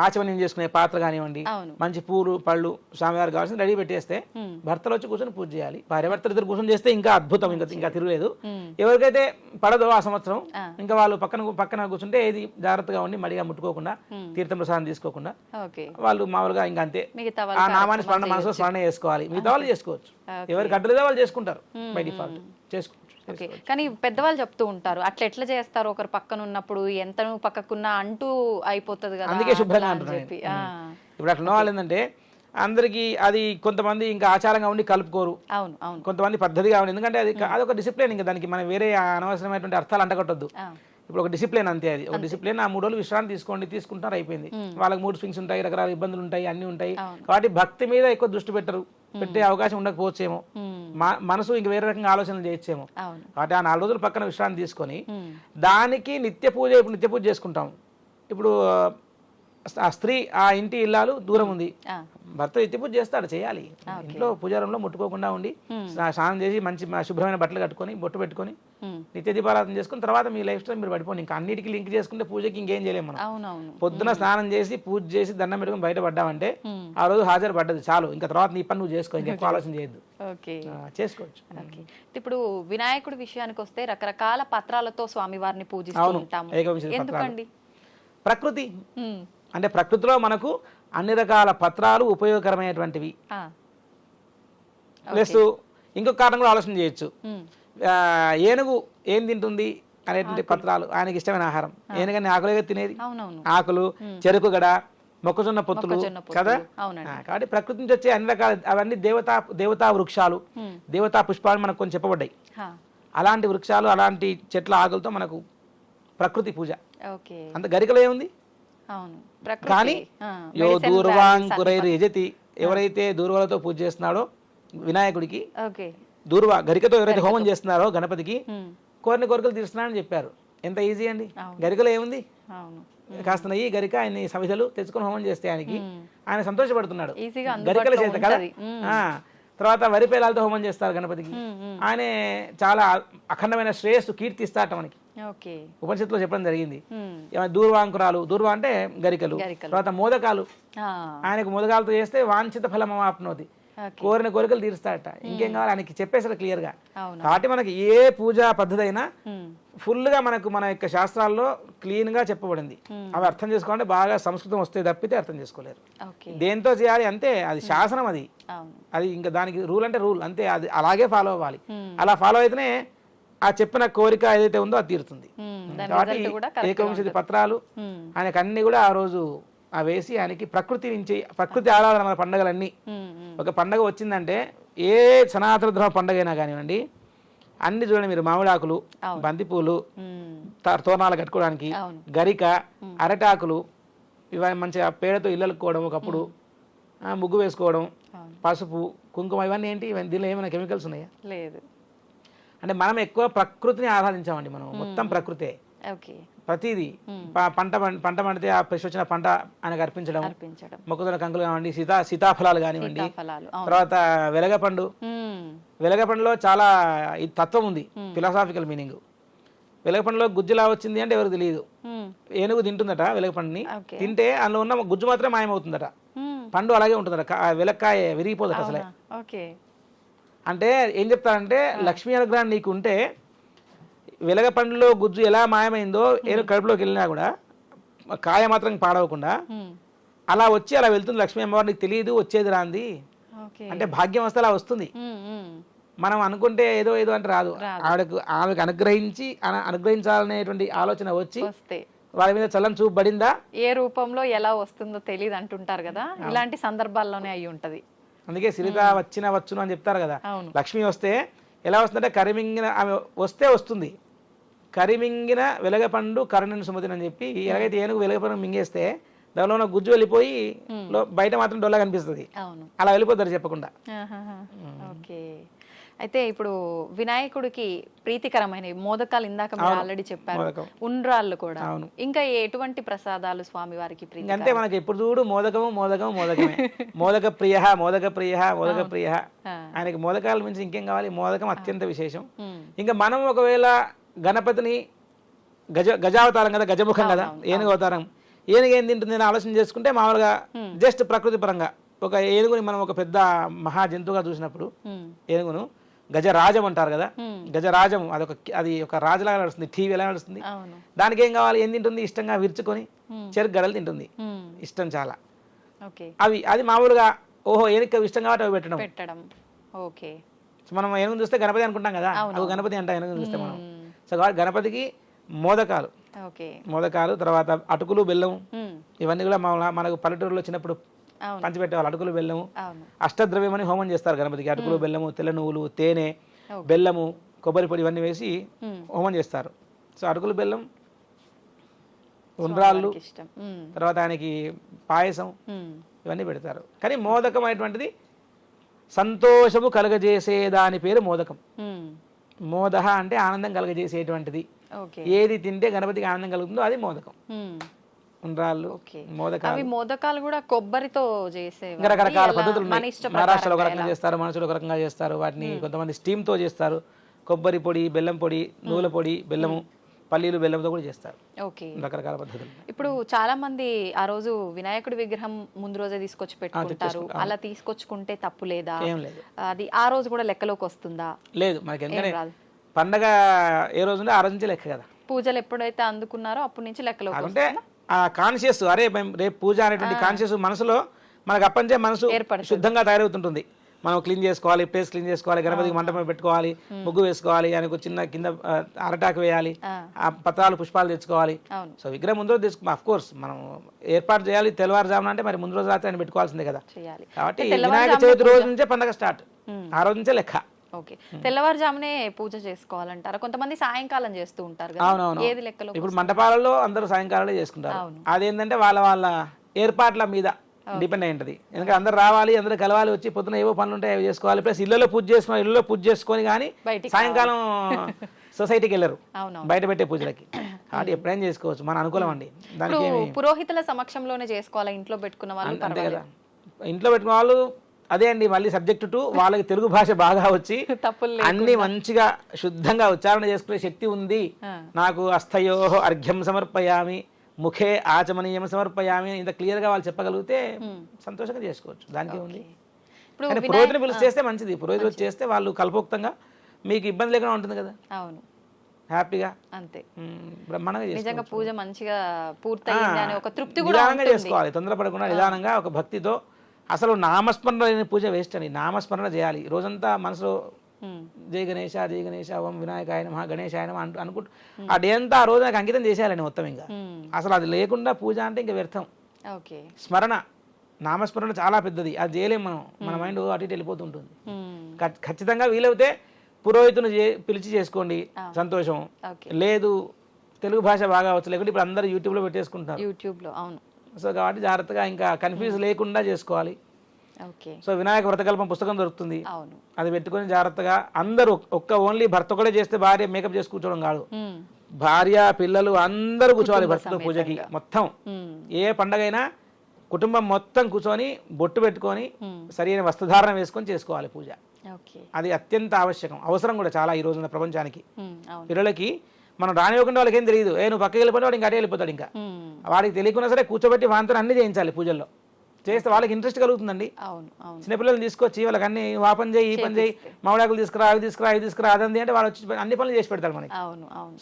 ఆచమనం చేసుకునే పాత్ర కానివ్వండి, మంచి పూలు పళ్ళు స్వామివారికి కావాల్సిన రెడీ పెట్టేస్తే భర్తలు వచ్చి కూర్చొని పూజ చేయాలి. భార్యాభర్తలు ఇద్దరు కూర్చొని చేస్తే ఇంకా అద్భుతం, ఇంకా తిరగలేదు. ఎవరికైతే పడదో ఆ సంవత్సరం ఇంకా వాళ్ళు పక్కన కూర్చుంటే ఏది జాగ్రత్తగా ఉండి మడిగా ముట్టుకోకుండా, తీర్థం ప్రసాదం తీసుకోకుండా వాళ్ళు మామూలుగా ఇంకా అంతే ఆ నామాన్ని మనసులో స్మరణ చేసుకోవాలి. మిగతా వాళ్ళు చేసుకోవచ్చు, ఎవరికి అడ్డలేదో వాళ్ళు చేసుకుంటారు బై డిఫాల్ట్ చేసుకోవచ్చు. కానీ పెద్దవాళ్ళు చెప్తూ ఉంటారు, అట్లా ఎట్లా చేస్తారు ఒకరు పక్కన ఉన్నప్పుడు, ఎంత నువ్వు పక్కకున్నా అంటూ అయిపోతుంది కదా, అందుకే శుభ్రంగా అంటున్నాను. ఇప్పుడు అట్లా వాళ్ళు ఏంటంటే అందరికి అది కొంతమంది ఇంకా ఆచారంగా ఉండి కలుపుకోరు, కొంతమంది పద్ధతిగా ఉండి, ఎందుకంటే అదొక డిసిప్లిన్. ఇంకా దానికి మనం వేరే అనవసరమైనటువంటి అర్థాలు అంటగట్టొద్దు. ఇప్పుడు ఒక డిసిప్లిన్ అంతే, అది ఒక డిసిప్లిన్. ఆ 3 రోజులు విశ్రాంతి తీసుకుంటారు, అయిపోయింది. వాళ్ళకి మూడ్ స్వింగ్స్ ఉంటాయి, రకరకాల ఇబ్బందులు ఉంటాయి, అన్ని ఉంటాయి. కాబట్టి భక్తి మీద ఎక్కువ దృష్టి పెట్టే అవకాశం ఉండకపోవచ్చేమో, మనసు ఇంక వేరే రకంగా ఆలోచనలు చేయొచ్చేమో. కాబట్టి ఆ 4 రోజులు పక్కన విశ్రాంతి తీసుకొని దానికి నిత్య పూజ చేసుకుంటాం. ఇప్పుడు ఆ స్త్రీ ఆ ఇంటి ఇల్లాలు దూరం ఉంది, భర్త నిత్య పూజ చేస్తాడు, చేయాలి. ఇంట్లో పూజారంలో ముట్టుకోకుండా ఉండి స్నానం చేసి మంచి శుభ్రమైన బట్టలు కట్టుకొని బొట్టు పెట్టుకొని నిత్య దీపారాధన చేసుకుని తర్వాత మీ లైఫ్ స్టైల్ మీరు పడిపోండి. ఇంకా అన్నిటికీ లింక్ చేసుకుంటే పూజకి ఇంకేం చేయలేము మనం. పొద్దున స్నానం చేసి పూజ చేసి దండం పెట్టుకుని బయట పడ్డామంటే ఆ రోజు హాజరు పడ్డది చాలు. ఇంకా తర్వాత నీ పని నువ్వు చేసుకో, ఇంకెక్కువ ఆలోచన చేయొద్దు, చేసుకోవచ్చు. ఇప్పుడు వినాయకుడి విషయానికి వస్తే రకరకాల పత్రాలతో స్వామివారిని పూజిస్తూ ఉంటాము. ఎందుకండి? ప్రకృతి అంటే ప్రకృతిలో మనకు అన్ని రకాల పత్రాలు ఉపయోగకరమైనటువంటివి. ప్లస్ ఇంకొక కారణం కూడా ఆలోచన చేయొచ్చు. ఏనుగు ఏం తింటుంది అనేటువంటి పత్రాలు ఆయనకి ఇష్టమైన ఆహారం. ఏనుగని ఆకులుగా తినేది, ఆకులు, చెరుకు గడ, మొక్కజొన్న పొత్తులు కదా. కాబట్టి ప్రకృతి నుంచి వచ్చే అన్ని రకాల అవన్నీ దేవతా వృక్షాలు, దేవతా పుష్పాలు మనకు కొంచెం చెప్పబడ్డాయి. అలాంటి వృక్షాలు, అలాంటి చెట్ల ఆకులతో మనకు ప్రకృతి పూజ. అంత గరికలో ఏముంది? కానీ యో దూర్వాంకురైర్ యజతి, ఎవరైతే దూర్వాలతో పూజ చేస్తున్నాడో వినాయకుడికి, దూర్వా గరికతో ఎవరైతే హోమం చేస్తున్నారో గణపతికి కోరిన కోరికలు తీరుస్తున్నాడని చెప్పారు. ఎంత ఈజీ అండి, గరికలో ఏముంది? కాస్త నెయ్యి గరిక ఆయన సమిధలు తెచ్చుకొని హోమం చేస్తే ఆయన సంతోషపడుతున్నాడు ఈజీగా గరికల అందుబాటులో చేత కదా. ఉంటది. తర్వాత వరి పేలాలతో హోమం చేస్తారు గణపతికి. ఆయనే చాలా అఖండమైన శ్రేయస్సు కీర్తిస్తాట మనకి ఓకే. ఉపనిషత్తులో చెప్పడం జరిగింది. దూర్వాంకురాలు, దూర్వ అంటే గరికలు, తర్వాత మోదకాలు, ఆయనకు మోదకాలతో చేస్తే వాంఛిత ఫలం ఆప్నోతి, కోరిన కోరికలు తీరుస్తాడట. ఇంకేం కావాలి ఆయనకి చెప్పేసాడు క్లియర్ గా. కాబట్టి మనకి ఏ పూజా పద్ధతి అయినా ఫుల్ గా మనకు మన యొక్క శాస్త్రాల్లో క్లీన్ గా చెప్పబడింది. అవి అర్థం చేసుకోవాలంటే బాగా సంస్కృతం వస్తే తప్పితే అర్థం చేసుకోలేరు. దేంతో చేయాలి అంతే, అది శాసనం, అది ఇంకా దానికి రూల్ అంటే రూల్ అంతే, అది అలాగే ఫాలో అవ్వాలి. అలా ఫాలో అయితేనే ఆ చెప్పిన కోరిక ఏదైతే ఉందో అది తీరుతుంది. కాబట్టి ఏకవింశతి పత్రాలు ఆయనకు అన్ని కూడా ఆ రోజు వేసి ఆయనకి ప్రకృతి నుంచి, ప్రకృతి ఆరాధన మన పండుగలన్నీ. ఒక పండుగ వచ్చిందంటే ఏ సనాతన ధర్మ పండుగ అయినా కానివ్వండి, అన్ని చూడండి మీరు, మామిడాకులు, బంతిపూలు, తోరణాలు కట్టుకోవడానికి, గరిక, అరటాకులు, ఇవన్నీ మంచిగా పేడతో ఇళ్ళలుకోవడం, ఒకప్పుడు ముగ్గు వేసుకోవడం, పసుపు, కుంకుమ, ఇవన్నీ ఏంటి, దీనిలో ఏమైనా కెమికల్స్ ఉన్నాయా? లేదు. అంటే మనం ఎక్కువ ప్రకృతిని ఆరాధించామండి. మనం మొత్తం ప్రకృతే. ప్రతిదీ పంట పండితే ఆ ఫ్రెష్ వచ్చిన పంట ఆయనకు అర్పించడం, మొక్కజొన్న కంకులు కానివ్వండి, సీతాఫలాలు కానివ్వండి, తర్వాత వెలగపండులో చాలా ఈ తత్వం ఉంది, ఫిలాసాఫికల్ మీనింగ్. వెలగపండులో గుజ్జులా వచ్చింది అంటే ఎవరికి తెలియదు. ఏనుగు తింటుందట వెలగపండుని, తింటే అందులో ఉన్న గుజ్జు మాత్రమే మాయమవుతుందట, పండు అలాగే ఉంటుందట, వెలక్కాయ విరిగిపోదట అసలే. అంటే ఏం చెప్తారంటే, లక్ష్మీ అనుగ్రహం నీకు ఉంటే వెలగ పండులో గుజ్జు ఎలా మాయమైందో ఏనుగు కడుపులోకి వెళ్ళినా కూడా కాయ మాత్రం పాడవకుండా అలా వచ్చి అలా వెళ్తుంది లక్ష్మీ అమ్మవారు. నీకు తెలియదు వచ్చేది రాంది అంటే భాగ్యం వస్తే అలా వస్తుంది. మనం అనుకుంటే ఏదో ఏదో అంటే రాదు. ఆమెకు అనుగ్రహించాలనేటువంటి ఆలోచన వచ్చి వాళ్ళ మీద చల్లని చూపు పడిందా, ఏ రూపంలో ఎలా వస్తుందో తెలియదు అంటుంటారు కదా, ఇలాంటి సందర్భాల్లోనే అయి ఉంటది. అందుకే సిరిత వచ్చును అని చెప్తారు కదా. లక్ష్మి వస్తే ఎలా వస్తుందంటే, కరిమింగిన ఆమె వస్తే వస్తుంది, కరిమింగిన వెలగపండు కరుణను సుమతిని అని చెప్పి, ఎలాగైతే ఏనుగు వెలగపండు మింగేస్తే దానిలో ఉన్న గుజ్జు వెళ్ళిపోయి బయట మాత్రం డొల్లా కనిపిస్తుంది, అలా వెళ్ళిపోతారు చెప్పకుండా. ఓకే. అయితే ఇప్పుడు వినాయకుడికి ప్రీతికరమైన మోదకాలు ఇందాక మీరు ఆల్రెడీ చెప్పారు, ఉండ్రాళ్ళు కూడా, ఇంకా ఎటువంటి ప్రసాదాలు స్వామి వారికి ప్రీతి? అంటే మనకి ఎప్పుడు చూడు మోదకమే మోదక ప్రియ ఆయనకి మోదకాల నుంచి ఇంకేం కావాలి, మోదకం అత్యంత విశేషం. ఇంకా మనం ఒకవేళ గణపతిని గజావతారం కదా, గజముఖం కదా, ఏనుగు అవతారం, ఏనుగు ఏం తింటుంది అని ఆలోచన చేసుకుంటే మామూలుగా జస్ట్ ప్రకృతి పరంగా ఒక ఏనుగుని మనం ఒక పెద్ద మహా జంతువుగా చూసినప్పుడు ఏనుగును గజరాజం అంటారు కదా, గజరాజం అది ఒక రాజులాగా నడుస్తుంది, టీవీ ఎలా నడుస్తుంది. దానికి ఏం కావాలి, ఏం తింటుంది, ఇష్టంగా విరుచుకొని చెరుకు గడలు తింటుంది, ఇష్టం చాలా. అది మామూలుగా ఓహో ఏనుగు ఇష్టం కాబట్టి అవి పెట్టడం. మనం ఏనుగుని చూస్తే గణపతి అనుకుంటాం కదా, అవి గణపతి అంటాం ఏనుగుని చూస్తే మనం. సో కాబట్టి గణపతికి మోదకాలు, తర్వాత అటుకులు, బెల్లం, ఇవన్నీ కూడా మనకు పల్లెటూరులో చిన్నప్పుడు పంచిపెట్టేవాళ్ళు. అటుకులు, బెల్లము, అష్టద్రవ్యం అని హోమం చేస్తారు గణపతికి. అటుకులు, బెల్లము, తెల్ల నువ్వులు, తేనె, బెల్లము, కొబ్బరి పొడి ఇవన్నీ వేసి హోమం చేస్తారు. సో అటుకులు, బెల్లం, ఉండ్రాళ్ళు, తర్వాత ఆయనకి పాయసం, ఇవన్నీ పెడతారు. కానీ మోదకం అనేటువంటిది సంతోషము కలగజేసే దాని పేరు మోదకం. మోదహ అంటే ఆనందం కలగజేసేటువంటిది. ఏది తింటే గణపతికి ఆనందం కలుగుతుందో అది మోదకం. ఉండ్రాళ్ళు, మోదకాలు కూడా కొబ్బరితో చేసే రకరకాల పద్ధతులు ఉన్నాయి. మహారాష్ట్రలో ఒక రకంగా చేస్తారు, మనసులో ఒక రకంగా చేస్తారు. వాటిని కొంతమంది స్టీమ్ తో చేస్తారు. కొబ్బరి పొడి, బెల్లం పొడి, నువ్వుల పొడి, బెల్లము, పల్లీలు, బెల్లంతో కూడా చేస్తారు. రకరకాల పద్ధతులు. ఇప్పుడు చాలా మంది ఆ రోజు వినాయకుడి విగ్రహం ముందు రోజే తీసుకొచ్చి పెట్టుకుంటారు. అలా తీసుకొచ్చుకుంటే తప్పు లేదా? ఏం లేదు. అది ఆ రోజు కూడా లెక్కలోకి వస్తుందా? లేదు, మనకి ఎందుకంటే పండగ ఏ రోజు ఉంటే ఆ రోజు నుంచి లెక్క కదా. పూజలు ఎప్పుడైతే అందుకున్నారో అప్పటి నుంచి లెక్కలోకి అంటే ఆ కాన్షియస్, అరే రేపు పూజ అనేటువంటి కాన్షియస్ మనసులో మనకు అప్పటించే మనసు శుద్ధంగా తయారవుతుంటుంది. మనం క్లీన్ చేసుకోవాలి, ప్లేస్ క్లీన్ చేసుకోవాలి, గణపతికి మంటపం పెట్టుకోవాలి, ముగ్గు వేసుకోవాలి, ఆయనకు చిన్న కింద అరటాకు వేయాలి, ఆ పత్రాలు, పుష్పాలు తెచ్చుకోవాలి. సో విగ్రహం ముందు రోజు తీసుకు, అఫ్ కోర్స్ మనం ఏర్పాటు చేయాలి. తెల్లవారుజామున అంటే మరి ముందు రోజు రాత్రి ఆయన పెట్టుకోవాల్సిందే కదా. కాబట్టి వినాయక చవితి రోజు నుంచే పండగ స్టార్ట్, ఆ రోజు నుంచే లెక్క. తెల్లవారుజామునే పూజ చేసుకోవాలంటారా? కొంతమంది సాయంకాలం చేస్తూ ఉంటారు. అవునవును. ఇప్పుడు మంటపాలలో అందరూ సాయంకాలంలో చేసుకుంటారు. అదేంటంటే వాళ్ళ ఏర్పాట్ల మీద డిపెండ్ అయి ఉంటుంది. ఎందుకంటే అందరు రావాలి, అందరూ కలవాలి, వచ్చి పొద్దున ఏవో పనులు ఉంటాయి అవి చేసుకోవాలి. ప్లస్ ఇళ్ళలో పూజ చేసుకొని కానీ సాయంకాలం సొసైటీకి వెళ్ళరు బయట పెట్టే పూజలకి. కాబట్టి ఎప్పుడైనా చేసుకోవచ్చు, మన అనుకూలం అండి. దానికి ఇప్పుడు పురోహితుల సమక్షంలోనే చేసుకోవాలా ఇంట్లో పెట్టుకున్న వాళ్ళు? అంతే కదా, ఇంట్లో పెట్టుకున్న వాళ్ళు అదే అండి, మళ్ళీ సబ్జెక్ట్ టు వాళ్ళకి తెలుగు భాష బాగా వచ్చి తప్పులు అన్ని మంచిగా శుద్ధంగా ఉచ్చారణ చేసుకునే శక్తి ఉంది, నాకు అస్థయో అర్ఘ్యం సమర్పయామి ముఖే ఆచమనీయం సమర్పయామి ఇంత క్లియర్ గా వాళ్ళు చెప్పగలిగితే సంతోషంగా చేసుకోవచ్చు. దానికి ఉంది. కానీ పురోహితుని పిలిచి చేస్తే మంచిది, పురోహితులు చేస్తే వాళ్ళు కల్పోక్తంగా మీకు ఇబ్బంది లేకుండా ఉంటుంది కదా. అవును, హ్యాపీగా అంతే బ్రహ్మాండంగా నిజంగా పూజ మంచిగా పూర్తయింది అనే ఒక తృప్తి కూడా నిదానంగా చేసుకోవాలి, తొందరపడకుండా నిదానంగా ఒక భక్తితో. అసలు నామస్మరణ లేని పూజ వేస్ట్ అని, నామస్మరణ చేయాలి రోజంతా మనసులో. జై గణేశ జై గణేశ ఓం వినాయకాయ నమః గణేశాయ నమః అనుకుంటూ ఆ డే అంతా ఆ రోజు నాకు అంకితం చేసేయాలని మొత్తం. ఇంకా అసలు అది లేకుండా పూజ అంటే ఇంకా వ్యర్థం. ఓకే, స్మరణ, నామస్మరణ చాలా పెద్దది, అది చేయలేము మనం, మన మైండ్ అటు ఇటు వెళ్ళిపోతుంటుంది. ఖచ్చితంగా వీలైతే పురోహితుని పిలిచి చేసుకోండి, సంతోషం. లేదు తెలుగు భాష బాగా వచ్చు, లేకుంటే ఇప్పుడు అందరూ యూట్యూబ్లో పెట్టేసుకుంటారు. యూట్యూబ్లో అవును. సో కాబట్టి జాగ్రత్తగా ఇంకా కన్ఫ్యూజ్ లేకుండా చేసుకోవాలి. ఓకే, సో వినాయక వ్రతకల్పం పుస్తకం దొరుకుతుంది, అవును, అది పెట్టుకొని జాగ్రత్తగా అందరూ ఓన్లీ భర్త కూడా చేస్తే భార్య మేకప్ చేసి కూర్చోవడం కాదు, భార్య పిల్లలు అందరూ కూర్చోవాలి భర్తతో పూజకి. మొత్తం ఏ పండగైనా కుటుంబం మొత్తం కూర్చొని బొట్టు పెట్టుకొని సరైన వస్త్రధారణ వేసుకొని చేసుకోవాలి పూజ. అది అత్యంత ఆవశ్యకం, అవసరం కూడా చాలా ఈ రోజున ప్రపంచానికి. పిల్లలకి మనం రానివ్వకుండా వాళ్ళకి ఏం తెలియదు, నువ్వు పక్కకి వెళ్ళిపోతే వాడు ఇంకా అటే వెళ్ళిపోతాడు. ఇంకా వాడికి తెలియకున్నా సరే కూర్చోబెట్టి వాంతో అన్ని చేయించాలి పూజల్లో, చేస్తే వాళ్ళకి ఇంట్రెస్ట్ కలుగుతుందండి. చిన్నపిల్లల్ని తీసుకొచ్చి వాళ్ళకి అన్ని ఆ పని చేయి ఈ పని చేయి, మామిడాకులు తీసుకురా అవి తీసుకురా ఇది తీసుకురా అదంది అంటే వాళ్ళు వచ్చి అన్ని పనులు చేసి పెడతారు మనకి.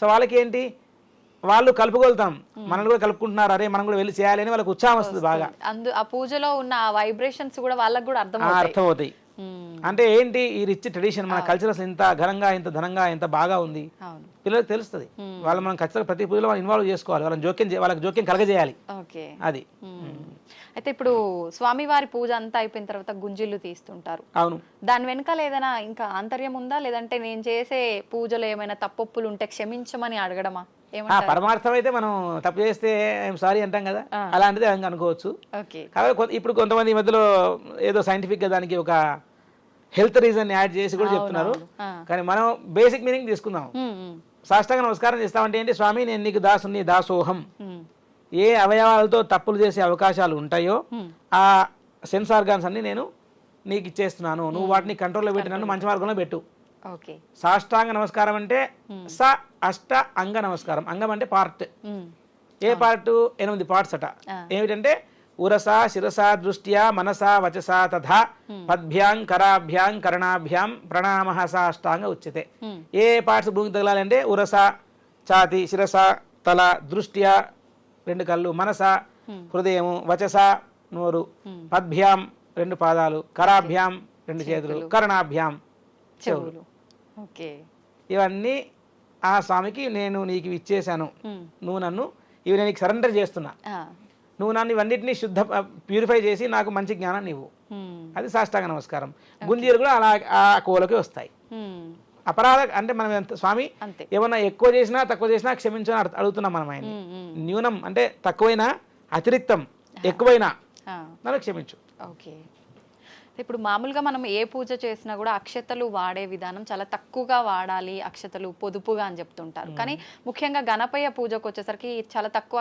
సో వాళ్ళకి ఏంటి, వాళ్ళు కలుపుకొలుతాం, మనల్ని కూడా కలుపుకుంటున్నారు, అరే మనం కూడా వెళ్ళి చేయాలి అని వాళ్ళకి ఉత్సాహం వస్తుంది బాగా. ఆ పూజలో ఉన్న వైబ్రేషన్స్ కూడా వాళ్ళకి కూడా అర్థమవుతాయి. అంటే ఏంటి ఈ రిచ్ ట్రెడిషన్, మన కల్చరల్స్ ఇంత ఘనంగా ఇంత ధనంగా ఇంత బాగా ఉంది, పిల్లలకు తెలుస్తుంది. వాళ్ళు మనం ఖచ్చితంగా ప్రతి పూజలో వాళ్ళు ఇన్వాల్వ్ చేసుకోవాలి, వాళ్ళకి జోక్యం కలగజేయాలి. అది. అయితే ఇప్పుడు స్వామివారి పూజ అంతా అయిపోయిన తర్వాత గుంజిళ్ళు తీస్తుంటారు. అవును, దాని వెనకాల ఏదైనా ఇంకా ఆంతర్యం ఉందా, లేదంటే నేను చేసే పూజలో ఏమైనా తప్పొప్పులు ఉంటే క్షమించమని అడగడమా? పరమార్థం అయితే మనం తప్పు చేస్తే ఐఎమ్ సారీ అంటాం కదా, అలాంటిది అనుకోవచ్చు. కాబట్టి ఇప్పుడు కొంతమంది ఈ మధ్యలో ఏదో సైంటిఫిక్ గా దానికి ఒక హెల్త్ రీజన్ యాడ్ చేసి కూడా చెప్తున్నారు. కానీ మనం బేసిక్ మీనింగ్ తీసుకుందాం. సాష్టాంగ నమస్కారం చేస్తామంటే ఏంటి, స్వామి నేను నీకు దాసుని దాసోహం. ఏ అవయవాలతో తప్పులు చేసే అవకాశాలు ఉంటాయో ఆ సెన్స్ ఆర్గాన్స్ అన్ని నేను నీకు ఇచ్చేస్తున్నాను, నువ్వు వాటిని కంట్రోల్లో పెట్టి నన్ను మంచి మార్గంలో పెట్టు. సాష్టాంగ నమస్కారం అంటే స అష్ట అంగ నమస్కారం. అంగం అంటే పార్ట్. ఏ పార్ట్? 8 పార్ట్స్ అట. ఏమిటంటే ఉరస శిరస దృష్ట్యా మనస వచస తథా పద్భ్యాం కరాభ్యాం కరణాభ్యాం ప్రణామః సాష్టాంగ ఉచ్యతే. ఏ పార్ట్స్ భూమికి తగలాలంటే ఉరస ఛాతి, శిరస తల, దృష్ట్యా 2 కళ్ళు, మనస హృదయము, వచస నోరు, పద్భ్యాం 2 పాదాలు, కరాభ్యాం 2 చేతులు, కరణాభ్యాం చెవులు. ఇవన్నీ ఆ స్వామికి నేను నీకు ఇచ్చేసాను, నువ్వు నన్ను ఇవి నేను సరెండర్ చేస్తున్నా, నువ్వు నన్ను ఇవన్నిటిని శుద్ధ ప్యూరిఫై చేసి నాకు మంచి జ్ఞానం నీవు. అది సాష్టాంగ నమస్కారం. గుంజీలు కూడా అలా ఆ కోలకి వస్తాయి. అపరాధ అంటే మనం స్వామి ఏమన్నా ఎక్కువ చేసినా తక్కువ చేసినా క్షమించని అడుగుతున్నాం మనం ఆయన. న్యూనం అంటే తక్కువైనా, అతిరిక్తం ఎక్కువైనా నన్ను క్షమించు. ఇప్పుడు మామూలుగా మనం ఏ పూజ చేసినా కూడా అక్షతలు వాడే విధానం చాలా తక్కువగా వాడాలి, అక్షతలు పొదుపుగా అని చెప్తుంటారు. కానీ ముఖ్యంగా గణపయ్య పూజకు వచ్చేసరికి చాలా తక్కువ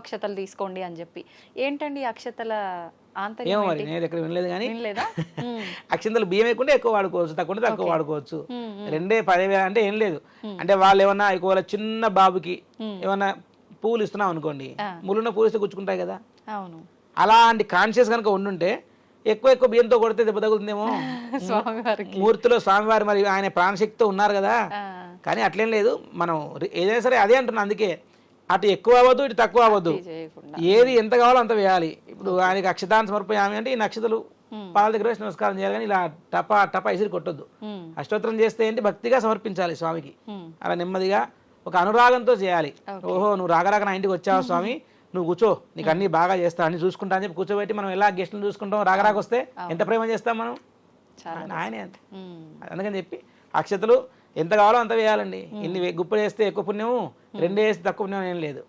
అక్షతలు తీసుకోండి అని చెప్పి, ఏంటండి అక్షతల ఏమో మరి నేను ఎక్కడ వినలేదు. కానీ అక్షంతలు బియ్యం వేయకుండా ఎక్కువ వాడుకోవచ్చు, తక్కువ వాడుకోవచ్చు. 2-10 అంటే ఏం లేదు. అంటే వాళ్ళు ఏమన్నా ఎక్కువ చిన్న బాబుకి ఏమన్నా పూలు ఇస్తున్నాం అనుకోండి, ముళ్ళున్న పూలు ఇస్తే గుచ్చుకుంటాయి కదా, అలాంటి కాన్షియస్ కనుక ఉండుంటే ఎక్కువ బియ్యంతో కొడితే దెబ్బ తగులుతుందేమో. మూర్తిలో స్వామివారి మరి ఆయన ప్రాణశక్తితో ఉన్నారు కదా. కానీ అట్లేం లేదు, మనం ఏదైనా సరే అదే అంటున్నా. అందుకే అటు ఎక్కువ అవ్వద్దు, ఇటు తక్కువ అవ్వద్దు, ఏది ఎంత కావాలో అంత వేయాలి. ఇప్పుడు ఆయనకి అక్షతాన్ని సమర్పయామి అంటే ఈ నక్షతలు పాల దగ్గర వేసి నమస్కారం చేయాలి, కానీ ఇలా టపా ఇసిరి కొట్టొద్దు. అష్టోత్తరం చేస్తే ఏంటి భక్తిగా సమర్పించాలి స్వామికి, అలా నెమ్మదిగా ఒక అనురాగంతో చేయాలి. ఓహో నువ్వు రాగరాక నా ఇంటికి వచ్చావా స్వామి, నువ్వు కూర్చో, నీకు అన్ని బాగా చేస్తా, అన్ని చూసుకుంటా అని చెప్పి కూర్చోబెట్టి మనం ఎలా గెస్ట్లను చూసుకుంటాం, రాగరాకు వస్తే ఎంత ప్రేమ చేస్తాం మనం, ఆయనే అంతే. అందుకని చెప్పి అక్షతలు ఎంత కావాలో అంత వేయాలండి. ఇన్ని గుప్పలు వేస్తే ఎక్కువ పుణ్యము, 2 వేస్తే తక్కువ పుణ్యం ఏం లేదు.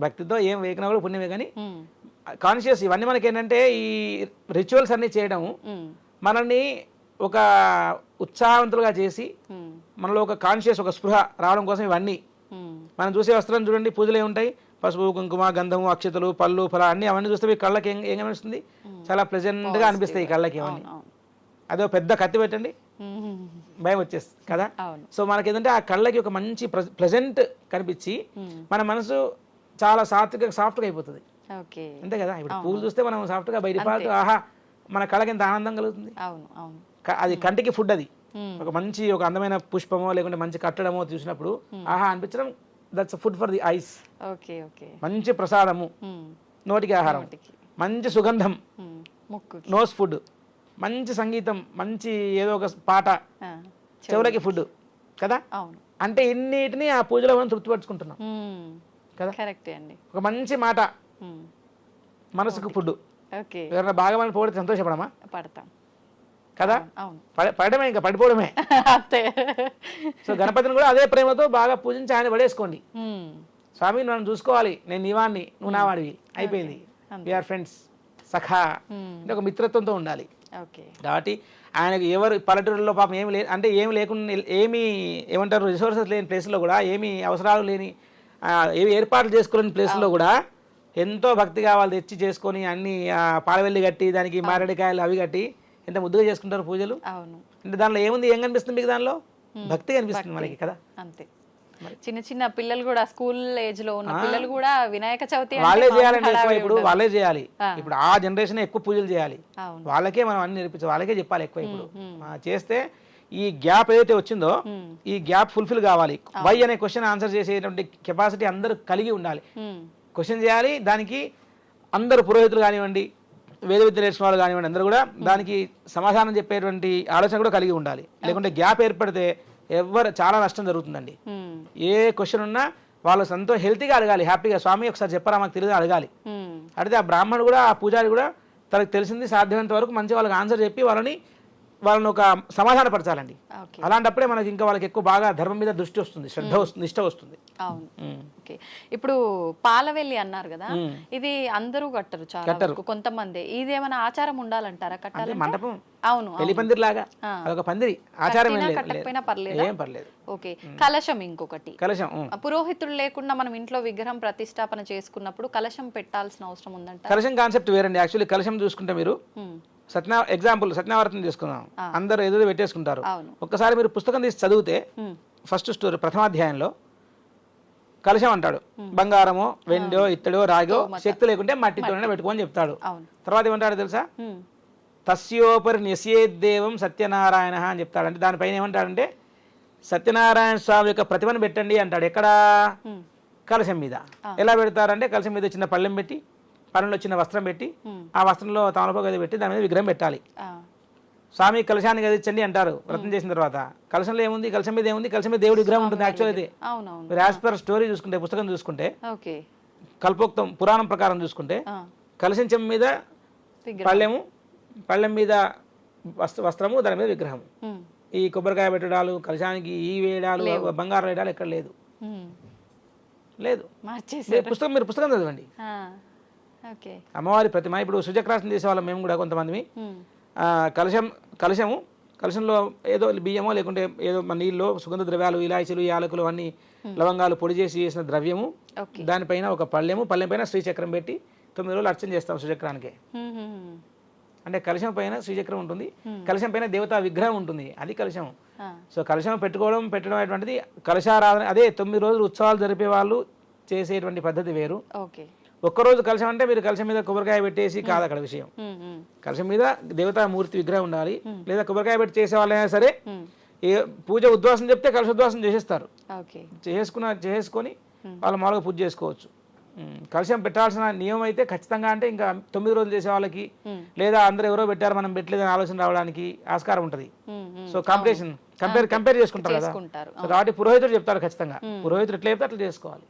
భక్తితో ఏం వేయకున్నా కూడా పుణ్యమే. కానీ కాన్షియస్ ఇవన్నీ మనకి ఏంటంటే ఈ రిచువల్స్ అన్ని చేయడం మనల్ని ఒక ఉత్సాహవంతులుగా చేసి మనలో ఒక కాన్షియస్ ఒక స్పృహ రావడం కోసం ఇవన్నీ మనం చూసే వస్త్రం చూడండి, పూజలు ఏముంటాయి, పసుపు కుంకుమ గంధము అక్షతలు పళ్ళు ఫల అన్ని అవన్నీ చూస్తే మీ కళ్ళకి ఏం అనిపిస్తుంది, చాలా ప్లెజెంట్గా అనిపిస్తాయి ఈ కళ్ళకి అవన్నీ. అదో పెద్ద కత్తి పెట్టండి భయం వచ్చేస్తుంది కదా. సో మనకి ఏంటంటే ఆ కళ్ళకి ఒక మంచి ప్లెజెంట్ కనిపించి మన మనసు చాలా సాఫ్ట్గా అయిపోతుంది అంతే కదా. ఇప్పుడు పూలు చూస్తే మనం సాఫ్ట్గా బయట పాటు ఆహా మన కళ్ళకి ఎంత ఆనందం కలుగుతుంది. అది కంటికి ఫుడ్, అది ఒక మంచి ఒక అందమైన పుష్పమో లేకుంటే మంచి కట్టడమో చూసినప్పుడు ఆహా అనిపించడం, that's food for the ice. మంచి ప్రసాదము నోటికి ఆహారం, మంచి సుగంధం నోస్ ఫుడ్, మంచి సంగీతం, మంచి ఏదో ఒక పాట చెవులకి ఫుడ్ కదా. అంటే ఇన్నిటిని ఆ పూజలో మనం తృప్తిపరచుకుంటున్నాం కదా. ఒక మంచి మాట మనసుకు ఫుడ్. ఎవరైనా బాగా మనం పోడితే సంతోషపడమా? పడతాం కదా. పడమే, ఇంకా పడిపోవడమే. సో గణపతిని కూడా అదే ప్రేమతో బాగా పూజించి ఆయన పడేసుకోండి. స్వామి మనం చూసుకోవాలి, నేను నీవాణ్ణి నువ్వు నా వాడివి, అయిపోయింది. వీఆర్ ఫ్రెండ్స్, సఖా అంటే ఒక మిత్రత్వంతో ఉండాలి. కాబట్టి ఆయనకు ఎవరు పల్లెటూరులో పాపం ఏమి లేదు అంటే ఏమి లేకుండా ఏమంటారు రిసోర్సెస్ లేని ప్లేస్లో కూడా ఏమి అవసరాలు లేని ఏమి ఏర్పాట్లు చేసుకోలేని ప్లేస్లో కూడా ఎంతో భక్తిగా వాళ్ళు తెచ్చి చేసుకొని అన్ని పాలవెల్లి కట్టి దానికి మారేడుకాయలు అవి కట్టి ఎంత ముద్దుగా చేసుకుంటారు పూజలు. అంటే దానిలో ఏముంది, ఏం కనిపిస్తుంది మీకు? దానిలో భక్తి కనిపిస్తుంది మనకి కదా. అంతే. చిన్న చిన్న పిల్లలు కూడా స్కూల్ ఏజ్ లో ఉన్న పిల్లలు కూడా వినాయక చవితి వాళ్ళే చేయాలండి ఎక్కువ. ఇప్పుడు వాళ్ళే చేయాలి, ఇప్పుడు ఆ జనరేషన్ ఎక్కువ పూజలు చేయాలి, వాళ్ళకే మనం అన్ని నేర్పించాలి, వాళ్ళకే చెప్పాలి ఎక్కువ. ఇప్పుడు చేస్తే ఈ గ్యాప్ ఏదైతే వచ్చిందో ఈ గ్యాప్ ఫుల్ఫిల్ కావాలి. వై అనే క్వశ్చన్ ఆన్సర్ చేసేటువంటి కెపాసిటీ అందరూ కలిగి ఉండాలి. క్వశ్చన్ చేయాలి, దానికి అందరు పురోహితులు కానివ్వండి, వేద విద్య నేర్చుకున్న వాళ్ళు కానివ్వండి, అందరూ కూడా దానికి సమాధానం చెప్పేటువంటి ఆలోచన కూడా కలిగి ఉండాలి. లేకుంటే గ్యాప్ ఏర్పడితే చాలా నష్టం జరుగుతుందండి. ఏ క్వశ్చన్ ఉన్నా వాళ్ళు హెల్తీగా అడగాలి, హ్యాపీగా స్వామి ఒకసారి చెప్పరా మాకు తెలియదు అడగాలి. అడిగితే ఆ బ్రాహ్మణుడు కూడా ఆ పూజారి కూడా తనకు తెలిసింది సాధ్యమైనంత వరకు మంచి వాళ్ళకి ఆన్సర్ చెప్పి వాళ్ళని ఒక సమాధాన పరచాలండి. అలాంటప్పుడే మనకి ఇంకా వాళ్ళకి ఎక్కువ బాగా ధర్మం మీద దృష్టి వస్తుంది, శ్రద్ధ వస్తుంది, నిష్ట వస్తుంది. ఇప్పుడు పాలవెల్లి అన్నారు కదా, ఇది అందరూ కట్టరు, చాలా కొంతమంది. ఇది ఏమైనా ఆచారం ఉండాలంటారా కట్టాలి? మండపం, అవును, పెళ్లి పందిరి లాగా అదొక పందిరి, ఆచారం కట్టకపోయినా పర్లేదు. ఏం పర్లేదు. ఓకే. కలశం ఇంకొకటి, కలశం పురోహితుడు లేకుండా మనం ఇంట్లో విగ్రహం ప్రతిష్టాపన చేసుకున్నప్పుడు కలశం పెట్టాల్సిన అవసరం ఉందంట. కలశం కాన్సెప్ట్ వేరండి. యాక్చువల్లీ కలశం చూసుకుంటే మీరు ఎగ్జాంపుల్ సత్యనారాయణ తీసుకుందాం, అందరు ఎదురు పెట్టేసుకుంటారు. ఒక్కసారి మీరు పుస్తకం తీసి చదివితే ఫస్ట్ స్టోరీ ప్రథమాధ్యాయంలో కలశం అంటాడు, బంగారమో వెండో ఇత్తడో రాగో శక్తి లేకుంటే మట్టితోనే పెట్టుకోని చెప్తాడు. తర్వాత ఏమంటాడు తెలుసా, తస్యోపరి న్యస్యేదేవం సత్యనారాయణ అని చెప్తాడు. అంటే దానిపైన ఏమంటాడంటే సత్యనారాయణ స్వామి యొక్క ప్రతిమను పెట్టండి అంటాడు. ఎక్కడ? కలశం మీద. ఎలా పెడతారంటే కలశం మీద చిన్న పళ్ళెం పెట్టి, పళ్ళెంలో చిన్న వస్త్రం పెట్టి, ఆ వస్త్రంలో తమలపాకు గది పెట్టి దాని మీద విగ్రహం పెట్టాలి. స్వామి కలశాన్ని గదించండి అంటారు వ్రతం చేసిన తర్వాత. కలశంలో ఏముంది? కలశం మీద ఏముంది? కలశం మీద దేవుడి విగ్రహం ఉంటుంది. యాక్చువల్ అయితే మీరు యాజ్ పర్ స్టోరీ చూసుకుంటే, పుస్తకం చూసుకుంటే, కల్పోక్తం పురాణం ప్రకారం చూసుకుంటే కలశం చెంబు మీద పళ్ళెము, పళ్ళెం మీద వస్త్రము, దాని మీద విగ్రహం. ఈ కొబ్బరికాయ పెట్టడాలు, కలశానికి ఈ వేయడాలు, బంగారం వేయడాలు ఎక్కడ లేదు. పుస్తకం మీరు పుస్తకం చదవండి. అమ్మవారి ప్రతిమ. ఇప్పుడు సూర్యక్రాసం చేసేవాళ్ళం మేము కూడా కొంతమంది. కలశంలో ఏదో బియ్యమో లేకుంటే ఏదో నీళ్ళు, సుగంధ ద్రవ్యాలు, ఇలాచీలు, యాలకులు అన్ని లవంగాలు పొడి చేసి చేసిన ద్రవ్యము, దానిపైన ఒక పళ్ళెం పైన శ్రీచక్రం పెట్టి 9 రోజులు అర్చన చేస్తాం శ్రీచక్రానికి. అంటే కలశం పైన శ్రీచక్రం ఉంటుంది, కలశం పైన దేవతా విగ్రహం ఉంటుంది, అది కలశం. సో కలశం పెట్టడం అటువంటిది కలశారాధన. అదే 9 రోజులు ఉత్సవాలు జరిపే వాళ్ళు చేసేటువంటి పద్ధతి వేరు. ఒక్కరోజు కలశం అంటే మీరు కలశం మీద కొబ్బరికాయ పెట్టేసి కాదు అక్కడ విషయం. కలశం మీద దేవతామూర్తి విగ్రహం ఉండాలి. లేదా కొబ్బరికాయ పెట్టి చేసే వాళ్ళైనా సరే ఏ పూజ ఉద్వాసం చెప్తే కలశ ఉద్వాసం చేసేస్తారు. చేసుకొని వాళ్ళు మామూలుగా పూజ చేసుకోవచ్చు. కలశం పెట్టాల్సిన నియమం అయితే ఖచ్చితంగా అంటే ఇంకా 9 రోజులు చేసే వాళ్ళకి, లేదా అందరూ ఎవరో పెట్టారు మనం పెట్టలేదని ఆలోచన రావడానికి ఆస్కారం ఉంటుంది. సో కంపేర్ చేసుకుంటారు కదా. కాబట్టి పురోహితుడు చెప్తారు ఖచ్చితంగా, పురోహితుడు ఎట్లా చెప్తే అట్లా చేసుకోవాలి.